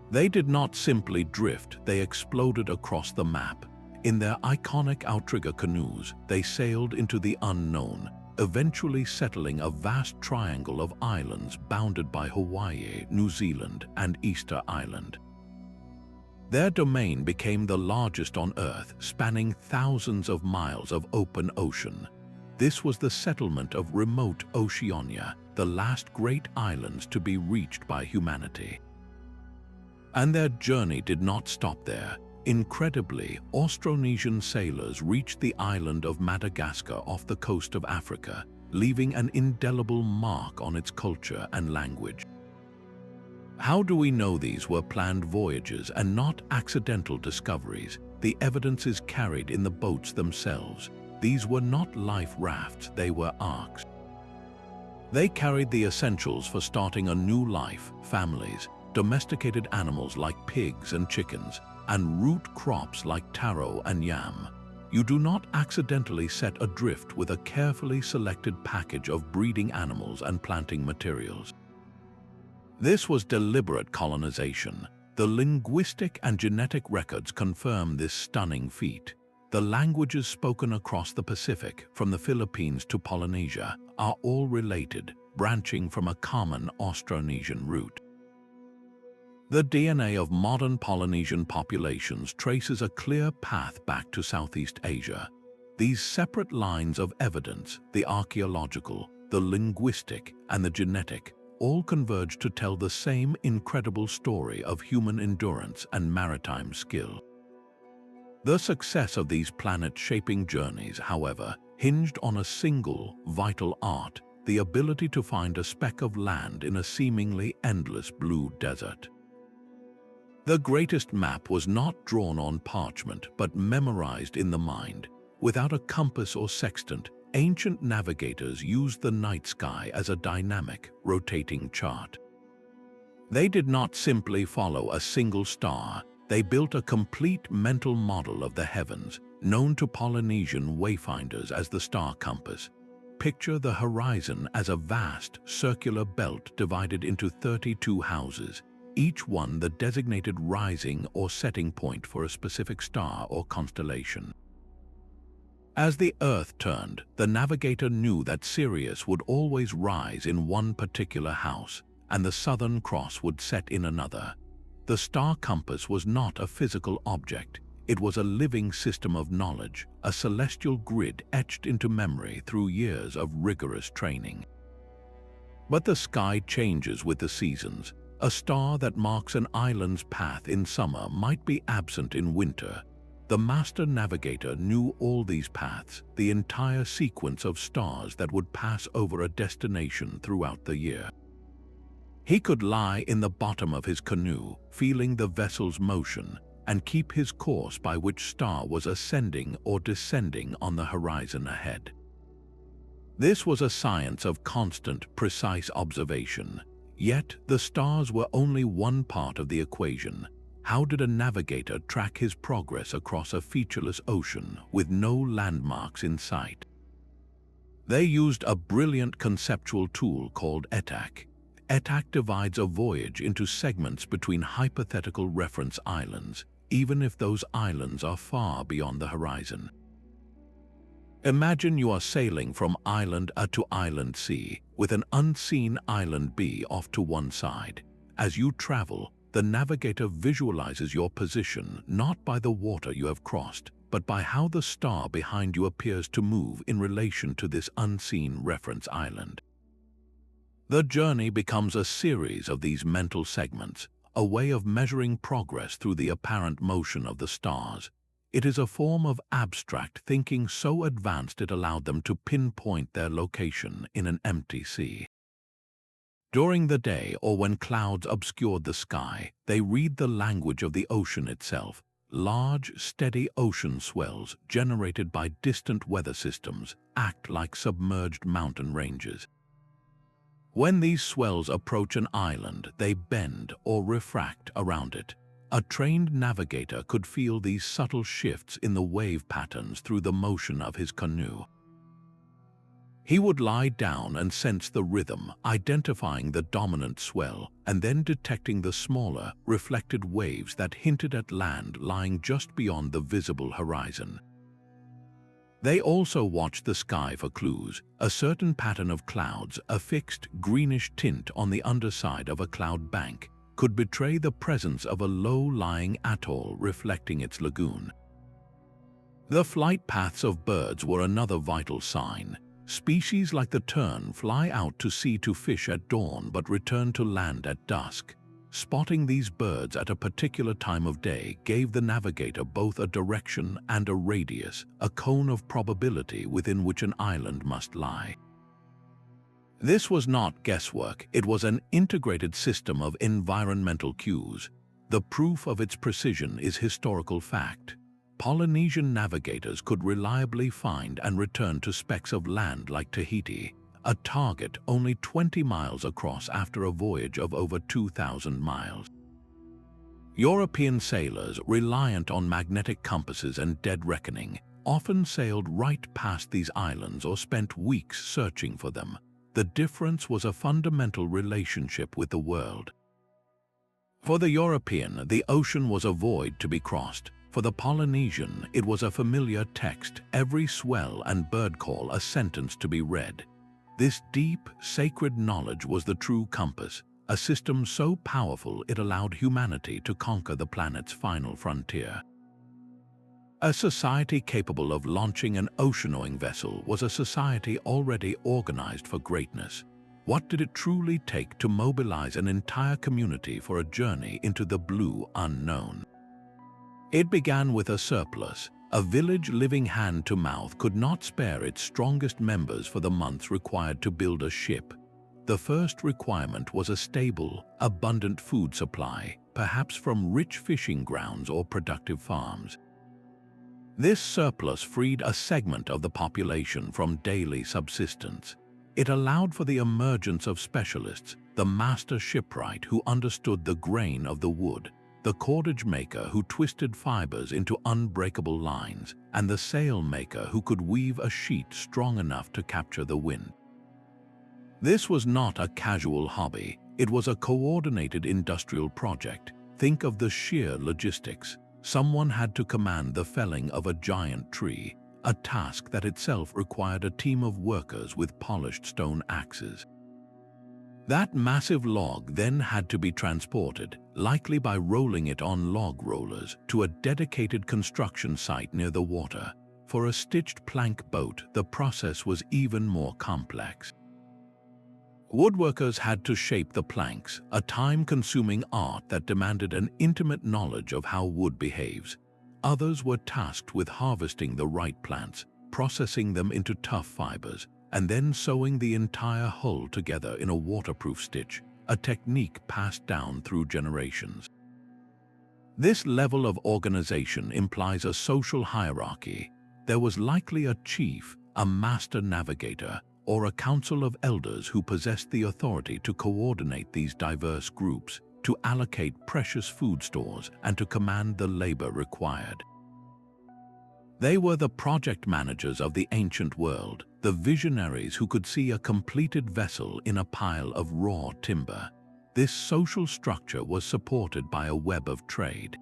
They did not simply drift, they exploded across the map. In their iconic outrigger canoes, they sailed into the unknown, eventually settling a vast triangle of islands bounded by Hawaii, New Zealand, and Easter Island. Their domain became the largest on Earth, spanning thousands of miles of open ocean. This was the settlement of remote Oceania, the last great islands to be reached by humanity. And their journey did not stop there. Incredibly, Austronesian sailors reached the island of Madagascar off the coast of Africa, leaving an indelible mark on its culture and language. How do we know these were planned voyages and not accidental discoveries? The evidence is carried in the boats themselves. These were not life rafts, they were arks. They carried the essentials for starting a new life: families, domesticated animals like pigs and chickens, and root crops like taro and yam. You do not accidentally set adrift with a carefully selected package of breeding animals and planting materials. This was deliberate colonization. The linguistic and genetic records confirm this stunning feat. The languages spoken across the Pacific, from the Philippines to Polynesia, are all related, branching from a common Austronesian root. The DNA of modern Polynesian populations traces a clear path back to Southeast Asia. These separate lines of evidence, the archaeological, the linguistic, and the genetic, all converge to tell the same incredible story of human endurance and maritime skill. The success of these planet-shaping journeys, however, hinged on a single, vital art: the ability to find a speck of land in a seemingly endless blue desert. The greatest map was not drawn on parchment, but memorized in the mind. Without a compass or sextant, ancient navigators used the night sky as a dynamic, rotating chart. They did not simply follow a single star, they built a complete mental model of the heavens, known to Polynesian wayfinders as the star compass. Picture the horizon as a vast, circular belt divided into 32 houses, each one the designated rising or setting point for a specific star or constellation. As the Earth turned, the navigator knew that Sirius would always rise in one particular house, and the Southern Cross would set in another. The star compass was not a physical object, it was a living system of knowledge, a celestial grid etched into memory through years of rigorous training. But the sky changes with the seasons. A star that marks an island's path in summer might be absent in winter. The master navigator knew all these paths, the entire sequence of stars that would pass over a destination throughout the year. He could lie in the bottom of his canoe, feeling the vessel's motion, and keep his course by which star was ascending or descending on the horizon ahead. This was a science of constant, precise observation. Yet, the stars were only one part of the equation. How did a navigator track his progress across a featureless ocean with no landmarks in sight? They used a brilliant conceptual tool called ETAC. ETAC divides a voyage into segments between hypothetical reference islands, even if those islands are far beyond the horizon. Imagine you are sailing from island A to island C, with an unseen island B off to one side. As you travel, the navigator visualizes your position not by the water you have crossed, but by how the star behind you appears to move in relation to this unseen reference island. The journey becomes a series of these mental segments, a way of measuring progress through the apparent motion of the stars. It is a form of abstract thinking so advanced it allowed them to pinpoint their location in an empty sea. During the day or when clouds obscured the sky, they read the language of the ocean itself. Large, steady ocean swells generated by distant weather systems act like submerged mountain ranges. When these swells approach an island, they bend or refract around it. A trained navigator could feel these subtle shifts in the wave patterns through the motion of his canoe. He would lie down and sense the rhythm, identifying the dominant swell, and then detecting the smaller, reflected waves that hinted at land lying just beyond the visible horizon. They also watched the sky for clues. A certain pattern of clouds, a fixed greenish tint on the underside of a cloud bank, could betray the presence of a low-lying atoll reflecting its lagoon. The flight paths of birds were another vital sign. Species like the tern fly out to sea to fish at dawn but return to land at dusk. Spotting these birds at a particular time of day gave the navigator both a direction and a radius, a cone of probability within which an island must lie. This was not guesswork, it was an integrated system of environmental cues. The proof of its precision is historical fact. Polynesian navigators could reliably find and return to specks of land like Tahiti, a target only 20 miles across after a voyage of over 2,000 miles. European sailors, reliant on magnetic compasses and dead reckoning, often sailed right past these islands or spent weeks searching for them. The difference was a fundamental relationship with the world. For the European, the ocean was a void to be crossed. For the Polynesian, it was a familiar text, every swell and bird call a sentence to be read. This deep, sacred knowledge was the true compass, a system so powerful it allowed humanity to conquer the planet's final frontier. A society capable of launching an oceangoing vessel was a society already organized for greatness. What did it truly take to mobilize an entire community for a journey into the blue unknown? It began with a surplus. A village living hand to mouth could not spare its strongest members for the months required to build a ship. The first requirement was a stable, abundant food supply, perhaps from rich fishing grounds or productive farms. This surplus freed a segment of the population from daily subsistence. It allowed for the emergence of specialists, the master shipwright who understood the grain of the wood, the cordage maker who twisted fibers into unbreakable lines, and the sail maker who could weave a sheet strong enough to capture the wind. This was not a casual hobby, it was a coordinated industrial project. Think of the sheer logistics. Someone had to command the felling of a giant tree, a task that itself required a team of workers with polished stone axes. That massive log then had to be transported, likely by rolling it on log rollers, to a dedicated construction site near the water. For a stitched plank boat, the process was even more complex. Woodworkers had to shape the planks, a time-consuming art that demanded an intimate knowledge of how wood behaves. Others were tasked with harvesting the right plants, processing them into tough fibers, and then sewing the entire hull together in a waterproof stitch, a technique passed down through generations. This level of organization implies a social hierarchy. There was likely a chief, a master navigator, or a council of elders who possessed the authority to coordinate these diverse groups, to allocate precious food stores, and to command the labor required. They were the project managers of the ancient world, the visionaries who could see a completed vessel in a pile of raw timber. This social structure was supported by a web of trade.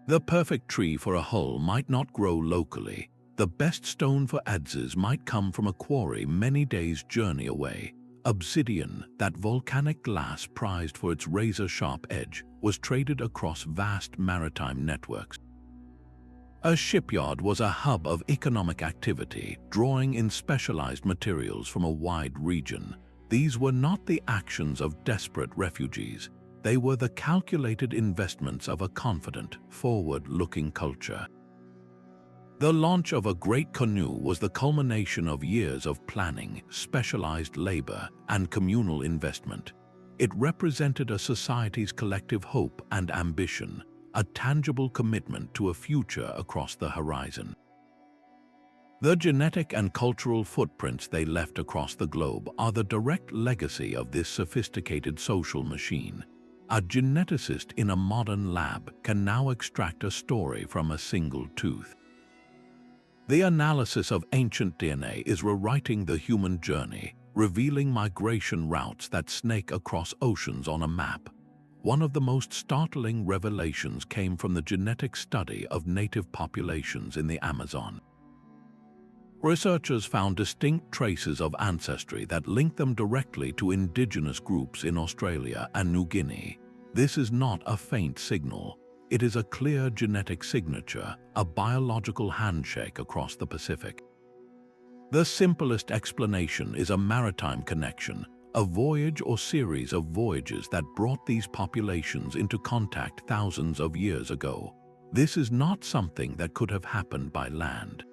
The perfect tree for a hull might not grow locally. The best stone for adzes might come from a quarry many days' journey away. Obsidian, that volcanic glass prized for its razor-sharp edge, was traded across vast maritime networks. A shipyard was a hub of economic activity, drawing in specialized materials from a wide region. These were not the actions of desperate refugees. They were the calculated investments of a confident, forward-looking culture. The launch of a great canoe was the culmination of years of planning, specialized labor, and communal investment. It represented a society's collective hope and ambition, a tangible commitment to a future across the horizon. The genetic and cultural footprints they left across the globe are the direct legacy of this sophisticated social machine. A geneticist in a modern lab can now extract a story from a single tooth. The analysis of ancient DNA is rewriting the human journey, revealing migration routes that snake across oceans on a map. One of the most startling revelations came from the genetic study of native populations in the Amazon. Researchers found distinct traces of ancestry that link them directly to indigenous groups in Australia and New Guinea. This is not a faint signal. It is a clear genetic signature, a biological handshake across the Pacific. The simplest explanation is a maritime connection, a voyage or series of voyages that brought these populations into contact thousands of years ago. This is not something that could have happened by land.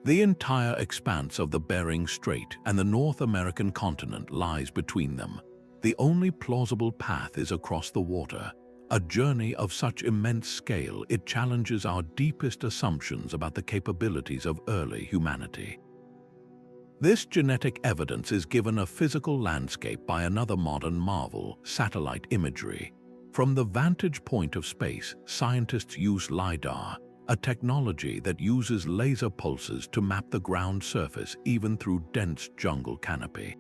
The entire expanse of the Bering Strait and the North American continent lies between them. The only plausible path is across the water. A journey of such immense scale, it challenges our deepest assumptions about the capabilities of early humanity. This genetic evidence is given a physical landscape by another modern marvel, satellite imagery. From the vantage point of space, scientists use LiDAR, a technology that uses laser pulses to map the ground surface even through dense jungle canopy.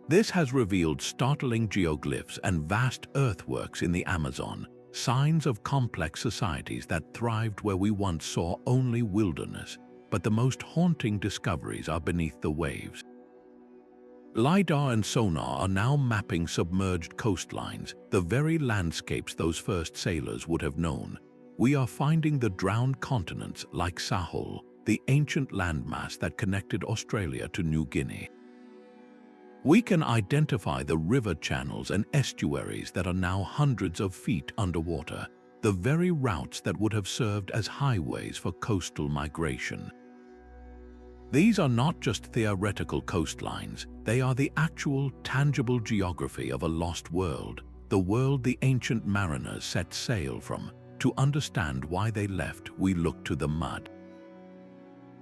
This has revealed startling geoglyphs and vast earthworks in the Amazon, signs of complex societies that thrived where we once saw only wilderness. But the most haunting discoveries are beneath the waves. LiDAR and sonar are now mapping submerged coastlines, the very landscapes those first sailors would have known. We are finding the drowned continents like Sahul, the ancient landmass that connected Australia to New Guinea. We can identify the river channels and estuaries that are now hundreds of feet underwater, the very routes that would have served as highways for coastal migration. These are not just theoretical coastlines, they are the actual, tangible geography of a lost world, the world the ancient mariners set sail from. To understand why they left, we look to the mud.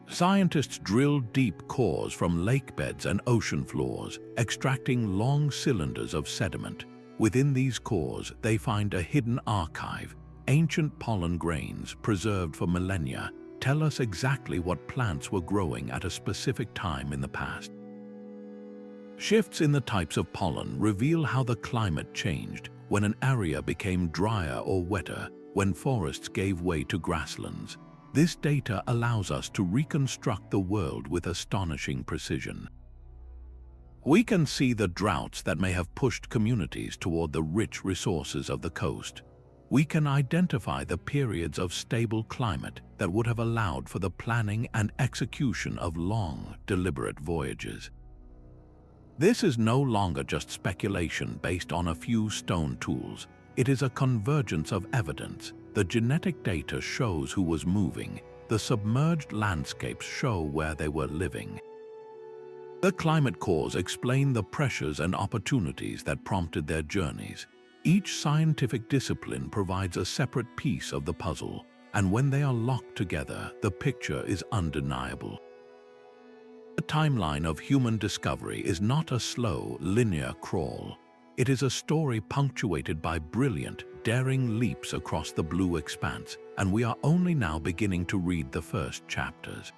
Scientists drill deep cores from lake beds and ocean floors, extracting long cylinders of sediment. Within these cores, they find a hidden archive. Ancient pollen grains, preserved for millennia, tell us exactly what plants were growing at a specific time in the past. Shifts in the types of pollen reveal how the climate changed, when an area became drier or wetter, when forests gave way to grasslands. This data allows us to reconstruct the world with astonishing precision. We can see the droughts that may have pushed communities toward the rich resources of the coast. We can identify the periods of stable climate that would have allowed for the planning and execution of long, deliberate voyages. This is no longer just speculation based on a few stone tools. It is a convergence of evidence. The genetic data shows who was moving. The submerged landscapes show where they were living. The climate cores explain the pressures and opportunities that prompted their journeys. Each scientific discipline provides a separate piece of the puzzle, and when they are locked together, the picture is undeniable. The timeline of human discovery is not a slow, linear crawl. It is a story punctuated by brilliant, daring leaps across the blue expanse, and we are only now beginning to read the first chapters.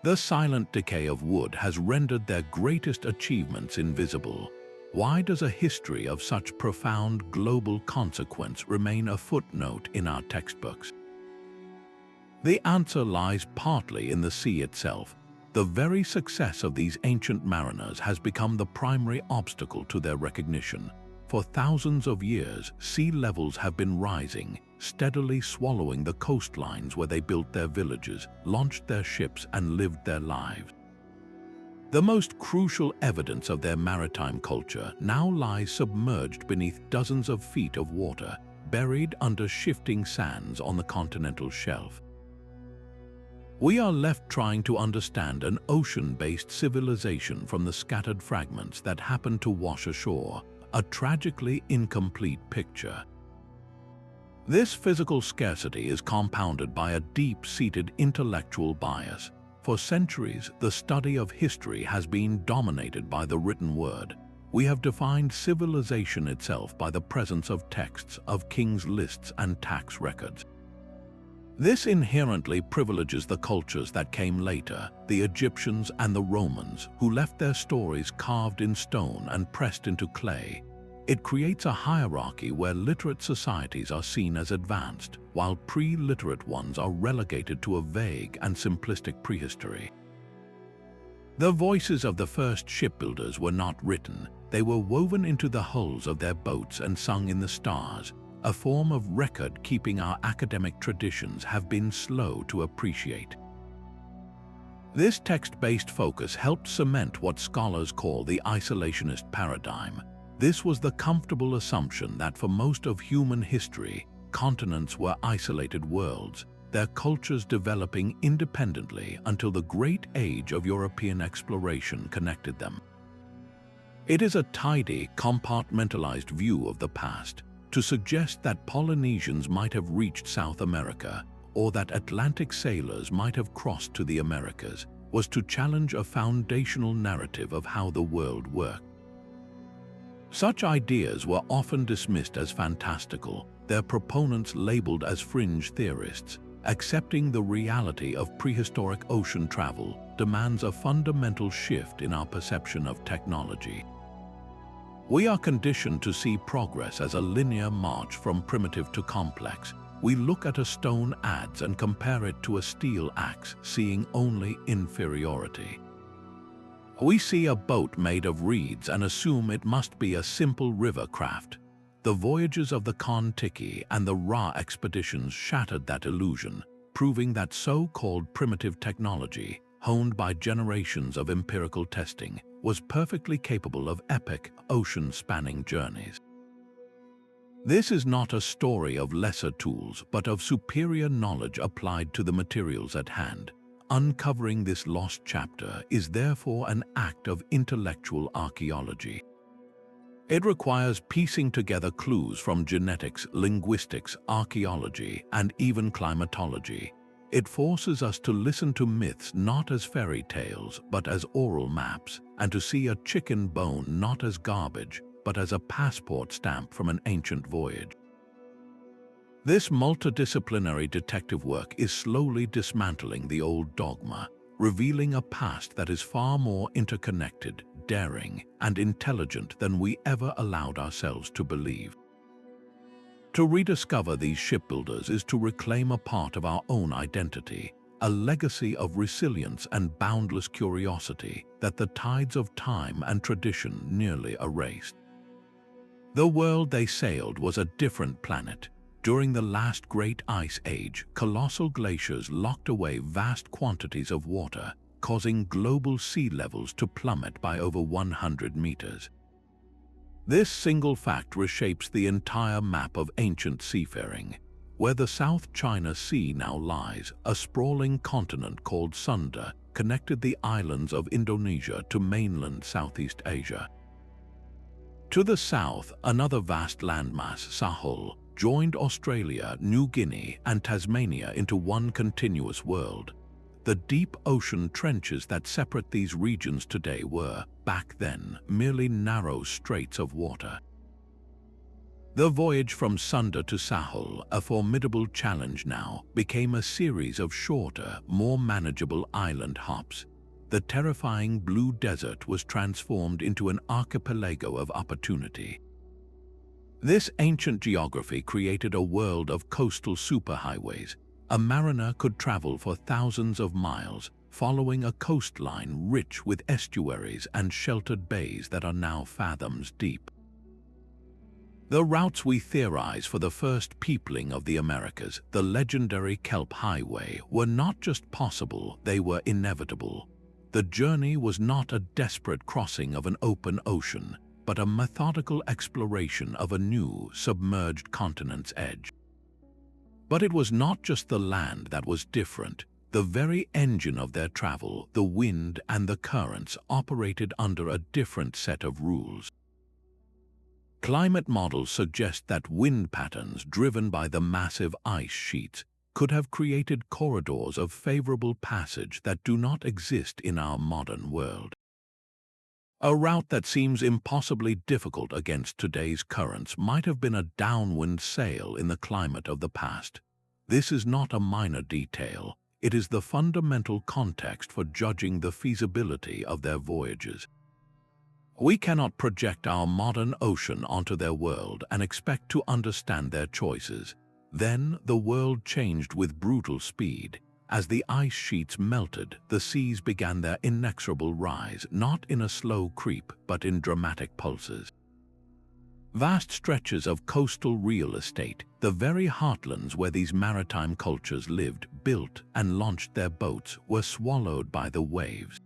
The silent decay of wood has rendered their greatest achievements invisible. Why does a history of such profound global consequence remain a footnote in our textbooks? The answer lies partly in the sea itself. The very success of these ancient mariners has become the primary obstacle to their recognition. For thousands of years, sea levels have been rising, steadily swallowing the coastlines where they built their villages, launched their ships, and lived their lives. The most crucial evidence of their maritime culture now lies submerged beneath dozens of feet of water, buried under shifting sands on the continental shelf. We are left trying to understand an ocean-based civilization from the scattered fragments that happen to wash ashore, a tragically incomplete picture. This physical scarcity is compounded by a deep-seated intellectual bias. For centuries, the study of history has been dominated by the written word. We have defined civilization itself by the presence of texts, of kings' lists, and tax records. This inherently privileges the cultures that came later, the Egyptians and the Romans, who left their stories carved in stone and pressed into clay. It creates a hierarchy where literate societies are seen as advanced, while pre-literate ones are relegated to a vague and simplistic prehistory. The voices of the first shipbuilders were not written. They were woven into the hulls of their boats and sung in the stars, a form of record-keeping our academic traditions have been slow to appreciate. This text-based focus helped cement what scholars call the isolationist paradigm. This was the comfortable assumption that for most of human history, continents were isolated worlds, their cultures developing independently until the great age of European exploration connected them. It is a tidy, compartmentalized view of the past. To suggest that Polynesians might have reached South America, or that Atlantic sailors might have crossed to the Americas, was to challenge a foundational narrative of how the world worked. Such ideas were often dismissed as fantastical, their proponents labeled as fringe theorists. Accepting the reality of prehistoric ocean travel demands a fundamental shift in our perception of technology. We are conditioned to see progress as a linear march from primitive to complex. We look at a stone adze and compare it to a steel axe, seeing only inferiority. We see a boat made of reeds and assume it must be a simple river craft. The voyages of the Kon-Tiki and the Ra expeditions shattered that illusion, proving that so-called primitive technology, honed by generations of empirical testing, was perfectly capable of epic, ocean-spanning journeys. This is not a story of lesser tools, but of superior knowledge applied to the materials at hand. Uncovering this lost chapter is therefore an act of intellectual archaeology. It requires piecing together clues from genetics, linguistics, archaeology, and even climatology. It forces us to listen to myths not as fairy tales, but as oral maps, and to see a chicken bone not as garbage, but as a passport stamp from an ancient voyage. This multidisciplinary detective work is slowly dismantling the old dogma, revealing a past that is far more interconnected, daring, and intelligent than we ever allowed ourselves to believe. To rediscover these shipbuilders is to reclaim a part of our own identity, a legacy of resilience and boundless curiosity that the tides of time and tradition nearly erased. The world they sailed was a different planet. During the last great ice age, colossal glaciers locked away vast quantities of water, causing global sea levels to plummet by over 100 meters. This single fact reshapes the entire map of ancient seafaring. Where the South China Sea now lies, a sprawling continent called Sunda connected the islands of Indonesia to mainland Southeast Asia. To the south, another vast landmass, Sahul, joined Australia, New Guinea, and Tasmania into one continuous world. The deep ocean trenches that separate these regions today were, back then, merely narrow straits of water. The voyage from Sunda to Sahul, a formidable challenge now, became a series of shorter, more manageable island hops. The terrifying blue desert was transformed into an archipelago of opportunity. This ancient geography created a world of coastal superhighways. A mariner could travel for thousands of miles, following a coastline rich with estuaries and sheltered bays that are now fathoms deep. The routes we theorize for the first peopling of the Americas, the legendary Kelp Highway, were not just possible, they were inevitable. The journey was not a desperate crossing of an open ocean, but a methodical exploration of a new, submerged continent's edge. But it was not just the land that was different. The very engine of their travel, the wind and the currents, operated under a different set of rules. Climate models suggest that wind patterns driven by the massive ice sheets could have created corridors of favorable passage that do not exist in our modern world. A route that seems impossibly difficult against today's currents might have been a downwind sail in the climate of the past. This is not a minor detail. It is the fundamental context for judging the feasibility of their voyages. We cannot project our modern ocean onto their world and expect to understand their choices. Then the world changed with brutal speed. As the ice sheets melted, the seas began their inexorable rise, not in a slow creep, but in dramatic pulses. Vast stretches of coastal real estate, the very heartlands where these maritime cultures lived, built, and launched their boats, were swallowed by the waves.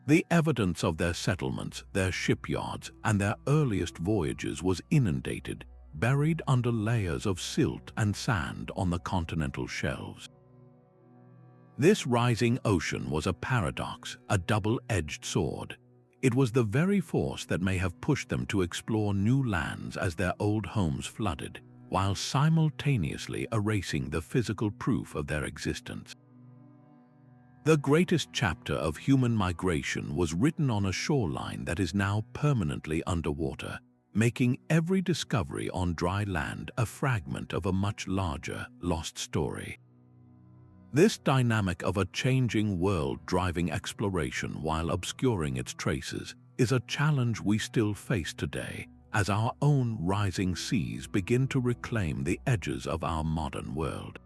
The evidence of their settlements, their shipyards, and their earliest voyages was inundated, buried under layers of silt and sand on the continental shelves. This rising ocean was a paradox, a double-edged sword. It was the very force that may have pushed them to explore new lands as their old homes flooded, while simultaneously erasing the physical proof of their existence. The greatest chapter of human migration was written on a shoreline that is now permanently underwater, making every discovery on dry land a fragment of a much larger, lost story. This dynamic of a changing world driving exploration while obscuring its traces is a challenge we still face today, as our own rising seas begin to reclaim the edges of our modern world.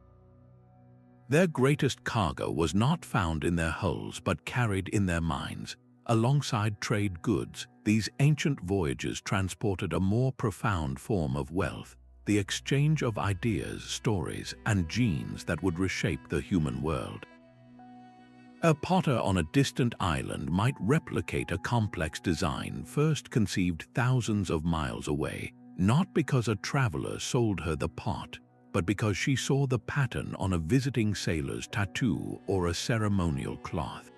Their greatest cargo was not found in their hulls but carried in their minds. Alongside trade goods, these ancient voyages transported a more profound form of wealth, the exchange of ideas, stories, and genes that would reshape the human world. A potter on a distant island might replicate a complex design first conceived thousands of miles away, not because a traveler sold her the pot, but because she saw the pattern on a visiting sailor's tattoo or a ceremonial cloth.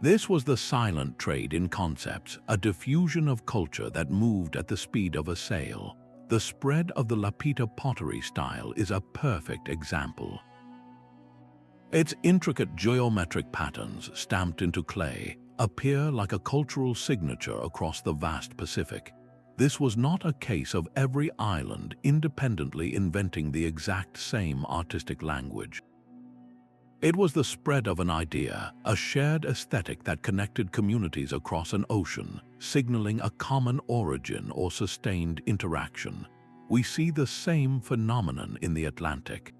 This was the silent trade in concepts, a diffusion of culture that moved at the speed of a sail. The spread of the Lapita pottery style is a perfect example. Its intricate geometric patterns, stamped into clay, appear like a cultural signature across the vast Pacific. This was not a case of every island independently inventing the exact same artistic language. It was the spread of an idea, a shared aesthetic that connected communities across an ocean, signaling a common origin or sustained interaction. We see the same phenomenon in the Atlantic.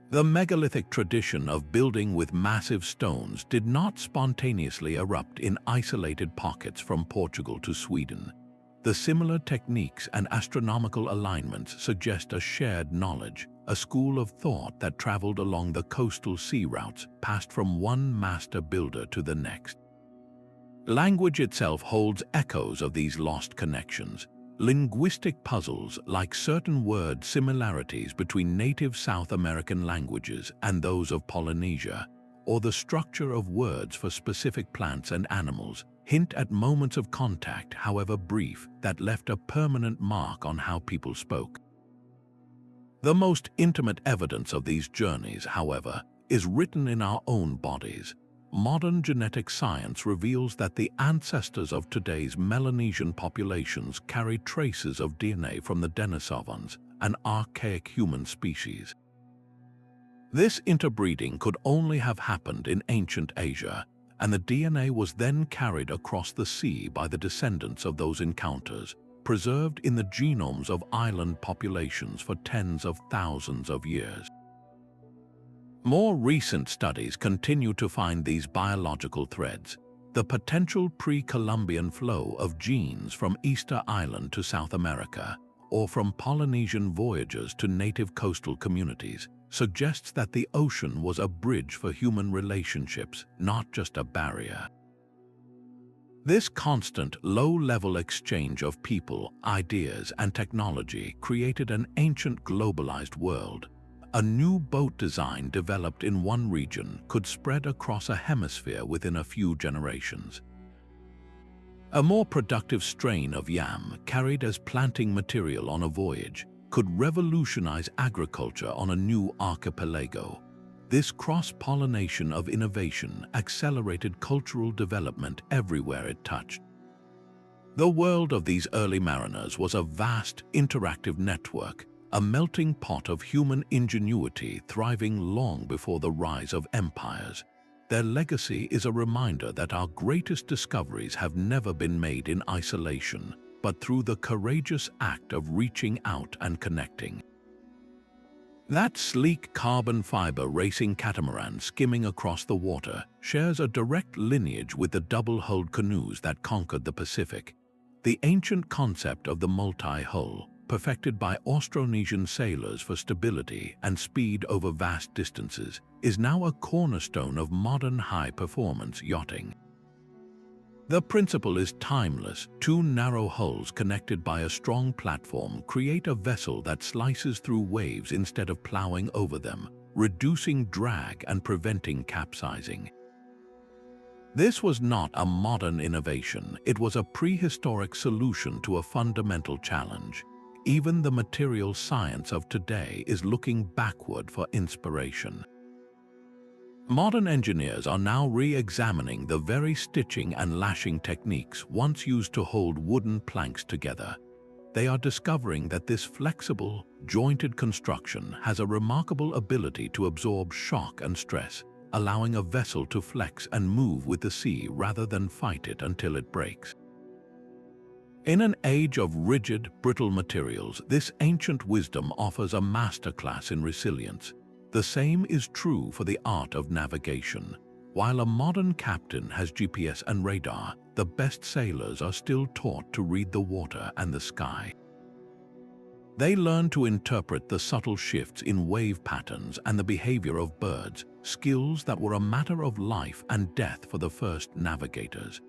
The megalithic tradition of building with massive stones did not spontaneously erupt in isolated pockets from Portugal to Sweden. The similar techniques and astronomical alignments suggest a shared knowledge, a school of thought that traveled along the coastal sea routes, passed from one master builder to the next. Language itself holds echoes of these lost connections. Linguistic puzzles, like certain word similarities between native South American languages and those of Polynesia, or the structure of words for specific plants and animals, hint at moments of contact, however brief, that left a permanent mark on how people spoke. The most intimate evidence of these journeys, however, is written in our own bodies. Modern genetic science reveals that the ancestors of today's Melanesian populations carry traces of DNA from the Denisovans, an archaic human species. This interbreeding could only have happened in ancient Asia, and the DNA was then carried across the sea by the descendants of those encounters, preserved in the genomes of island populations for tens of thousands of years. More recent studies continue to find these biological threads. The potential pre-Columbian flow of genes from Easter Island to South America, or from Polynesian voyages to native coastal communities, suggests that the ocean was a bridge for human relationships, not just a barrier. This constant, low-level exchange of people, ideas, and technology created an ancient globalized world. A new boat design developed in one region could spread across a hemisphere within a few generations. A more productive strain of yam carried as planting material on a voyage could revolutionize agriculture on a new archipelago. This cross-pollination of innovation accelerated cultural development everywhere it touched. The world of these early mariners was a vast, interactive network, a melting pot of human ingenuity thriving long before the rise of empires. Their legacy is a reminder that our greatest discoveries have never been made in isolation, but through the courageous act of reaching out and connecting. That sleek carbon fiber racing catamaran skimming across the water shares a direct lineage with the double-hulled canoes that conquered the Pacific. The ancient concept of the multi-hull, perfected by Austronesian sailors for stability and speed over vast distances, is now a cornerstone of modern high-performance yachting. The principle is timeless. Two narrow hulls connected by a strong platform create a vessel that slices through waves instead of plowing over them, reducing drag and preventing capsizing. This was not a modern innovation, it was a prehistoric solution to a fundamental challenge. Even the material science of today is looking backward for inspiration. Modern engineers are now re-examining the very stitching and lashing techniques once used to hold wooden planks together. They are discovering that this flexible, jointed construction has a remarkable ability to absorb shock and stress, allowing a vessel to flex and move with the sea rather than fight it until it breaks. In an age of rigid, brittle materials, this ancient wisdom offers a masterclass in resilience. The same is true for the art of navigation. While a modern captain has GPS and radar, the best sailors are still taught to read the water and the sky. They learn to interpret the subtle shifts in wave patterns and the behavior of birds, skills that were a matter of life and death for the first navigators.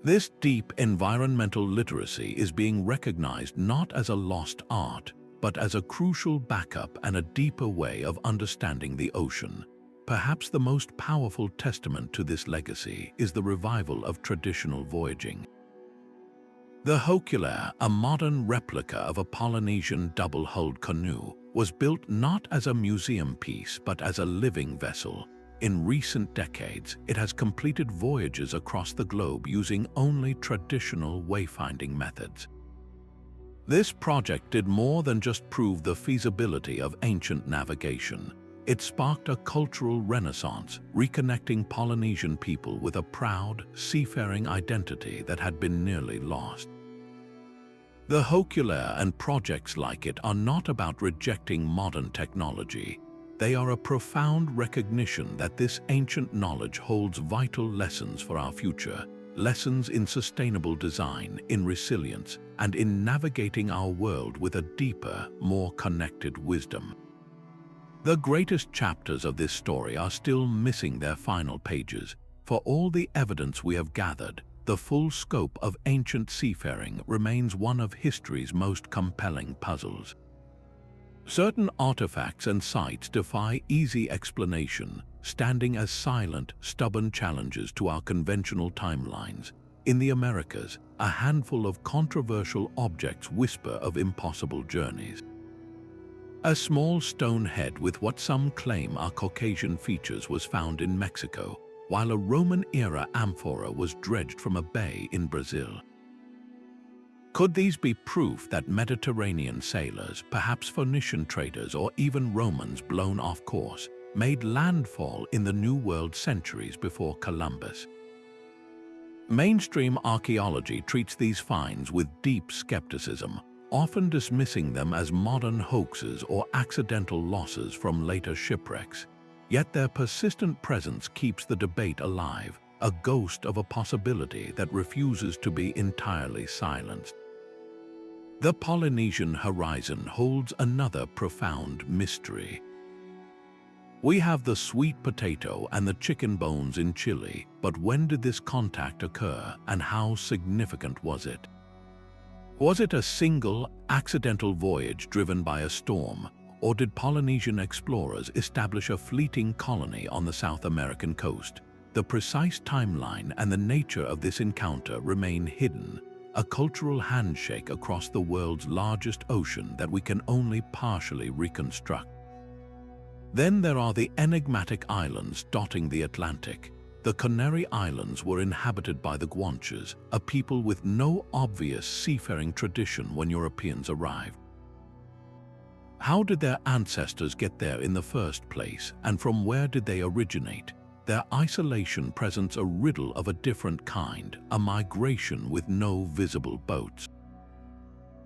This deep environmental literacy is being recognized not as a lost art, but as a crucial backup and a deeper way of understanding the ocean. Perhaps the most powerful testament to this legacy is the revival of traditional voyaging. The Hokulea, a modern replica of a Polynesian double-hulled canoe, was built not as a museum piece but as a living vessel. In recent decades, it has completed voyages across the globe using only traditional wayfinding methods. This project did more than just prove the feasibility of ancient navigation. It sparked a cultural renaissance, reconnecting Polynesian people with a proud, seafaring identity that had been nearly lost. The Hokulea and projects like it are not about rejecting modern technology. They are a profound recognition that this ancient knowledge holds vital lessons for our future, lessons in sustainable design, in resilience, and in navigating our world with a deeper, more connected wisdom. The greatest chapters of this story are still missing their final pages. For all the evidence we have gathered, the full scope of ancient seafaring remains one of history's most compelling puzzles. Certain artifacts and sites defy easy explanation, standing as silent, stubborn challenges to our conventional timelines. In the Americas, a handful of controversial objects whisper of impossible journeys. A small stone head with what some claim are Caucasian features was found in Mexico, while a Roman-era amphora was dredged from a bay in Brazil. Could these be proof that Mediterranean sailors, perhaps Phoenician traders or even Romans blown off course, made landfall in the New World centuries before Columbus? Mainstream archaeology treats these finds with deep skepticism, often dismissing them as modern hoaxes or accidental losses from later shipwrecks. Yet their persistent presence keeps the debate alive, a ghost of a possibility that refuses to be entirely silenced. The Polynesian horizon holds another profound mystery. We have the sweet potato and the chicken bones in Chile, but when did this contact occur and how significant was it? Was it a single, accidental voyage driven by a storm, or did Polynesian explorers establish a fleeting colony on the South American coast? The precise timeline and the nature of this encounter remain hidden, a cultural handshake across the world's largest ocean that we can only partially reconstruct. Then there are the enigmatic islands dotting the Atlantic. The Canary Islands were inhabited by the Guanches, a people with no obvious seafaring tradition when Europeans arrived. How did their ancestors get there in the first place, and from where did they originate? Their isolation presents a riddle of a different kind, a migration with no visible boats.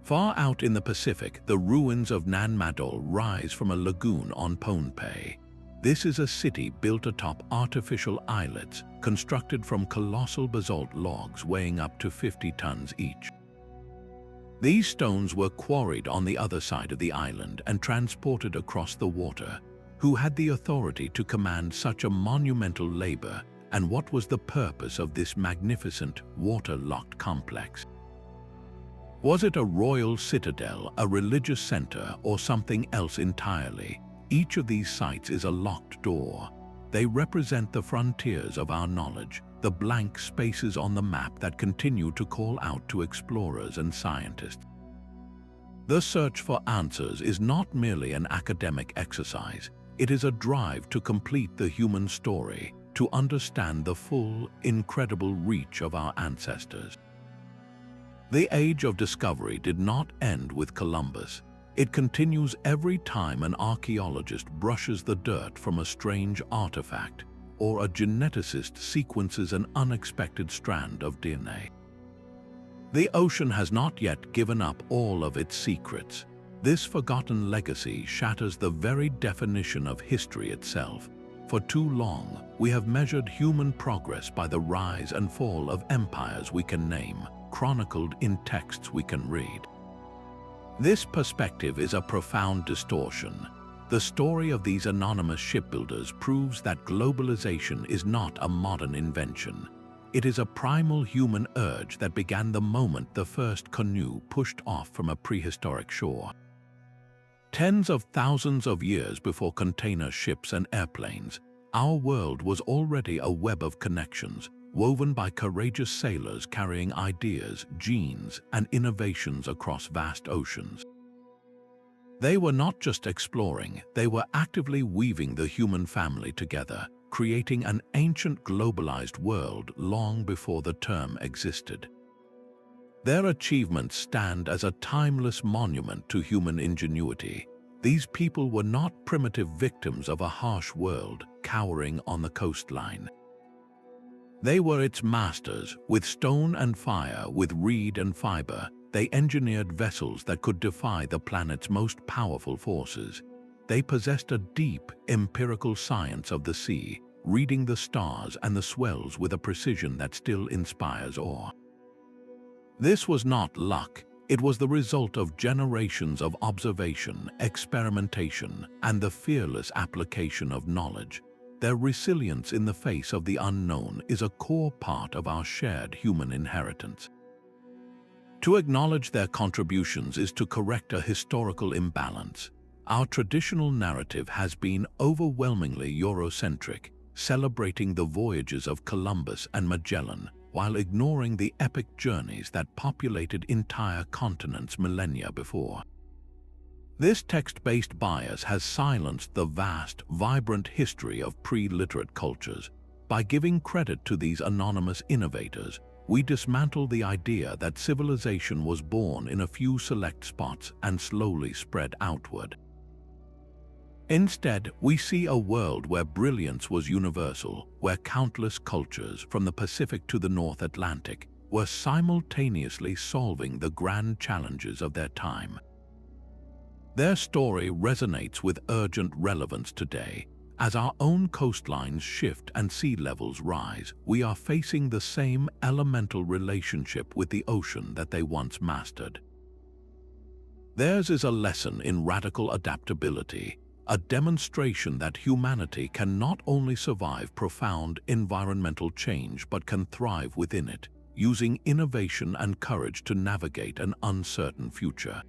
Far out in the Pacific, the ruins of Nan Madol rise from a lagoon on Pohnpei. This is a city built atop artificial islets, constructed from colossal basalt logs weighing up to 50 tons each. These stones were quarried on the other side of the island and transported across the water. Who had the authority to command such a monumental labor, and what was the purpose of this magnificent, waterlocked complex? Was it a royal citadel, a religious center, or something else entirely? Each of these sites is a locked door. They represent the frontiers of our knowledge, the blank spaces on the map that continue to call out to explorers and scientists. The search for answers is not merely an academic exercise. It is a drive to complete the human story, to understand the full, incredible reach of our ancestors. The age of discovery did not end with Columbus. It continues every time an archaeologist brushes the dirt from a strange artifact, or a geneticist sequences an unexpected strand of DNA. The ocean has not yet given up all of its secrets. This forgotten legacy shatters the very definition of history itself. For too long, we have measured human progress by the rise and fall of empires we can name, chronicled in texts we can read. This perspective is a profound distortion. The story of these anonymous shipbuilders proves that globalization is not a modern invention. It is a primal human urge that began the moment the first canoe pushed off from a prehistoric shore. Tens of thousands of years before container ships and airplanes, our world was already a web of connections, woven by courageous sailors carrying ideas, genes, and innovations across vast oceans. They were not just exploring, they were actively weaving the human family together, creating an ancient globalized world long before the term existed. Their achievements stand as a timeless monument to human ingenuity. These people were not primitive victims of a harsh world cowering on the coastline. They were its masters. With stone and fire, with reed and fiber, they engineered vessels that could defy the planet's most powerful forces. They possessed a deep, empirical science of the sea, reading the stars and the swells with a precision that still inspires awe. This was not luck. It was the result of generations of observation, experimentation, and the fearless application of knowledge. Their resilience in the face of the unknown is a core part of our shared human inheritance. To acknowledge their contributions is to correct a historical imbalance. Our traditional narrative has been overwhelmingly Eurocentric, celebrating the voyages of Columbus and Magellan, while ignoring the epic journeys that populated entire continents millennia before. This text-based bias has silenced the vast, vibrant history of pre-literate cultures. By giving credit to these anonymous innovators, we dismantle the idea that civilization was born in a few select spots and slowly spread outward. Instead, we see a world where brilliance was universal, where countless cultures, from the Pacific to the North Atlantic, were simultaneously solving the grand challenges of their time. Their story resonates with urgent relevance today. As our own coastlines shift and sea levels rise, we are facing the same elemental relationship with the ocean that they once mastered. Theirs is a lesson in radical adaptability, a demonstration that humanity can not only survive profound environmental change but can thrive within it, using innovation and courage to navigate an uncertain future.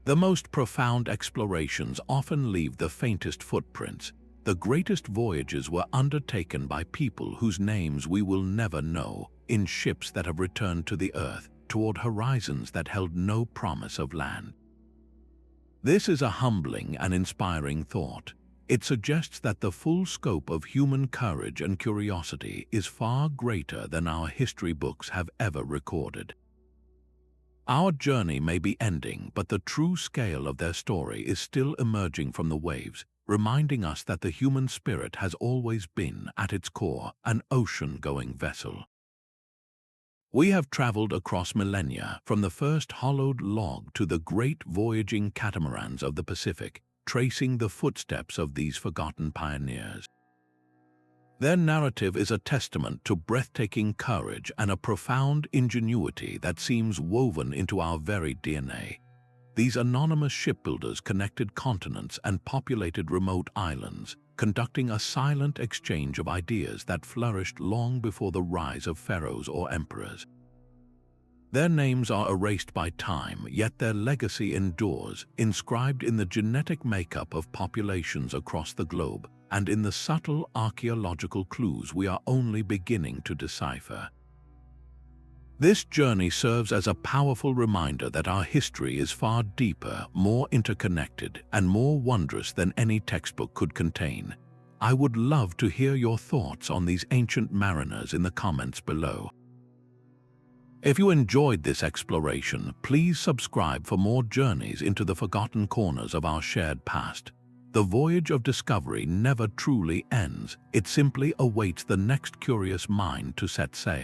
The most profound explorations often leave the faintest footprints. The greatest voyages were undertaken by people whose names we will never know, in ships that have returned to the Earth, toward horizons that held no promise of land. This is a humbling and inspiring thought. It suggests that the full scope of human courage and curiosity is far greater than our history books have ever recorded. Our journey may be ending, but the true scale of their story is still emerging from the waves, reminding us that the human spirit has always been, at its core, an ocean-going vessel. We have traveled across millennia, from the first hollowed log to the great voyaging catamarans of the Pacific, tracing the footsteps of these forgotten pioneers. Their narrative is a testament to breathtaking courage and a profound ingenuity that seems woven into our very DNA. These anonymous shipbuilders connected continents and populated remote islands, conducting a silent exchange of ideas that flourished long before the rise of pharaohs or emperors. Their names are erased by time, yet their legacy endures, inscribed in the genetic makeup of populations across the globe, and in the subtle archaeological clues we are only beginning to decipher. This journey serves as a powerful reminder that our history is far deeper, more interconnected, and more wondrous than any textbook could contain. I would love to hear your thoughts on these ancient mariners in the comments below. If you enjoyed this exploration, please subscribe for more journeys into the forgotten corners of our shared past. The voyage of discovery never truly ends, it simply awaits the next curious mind to set sail.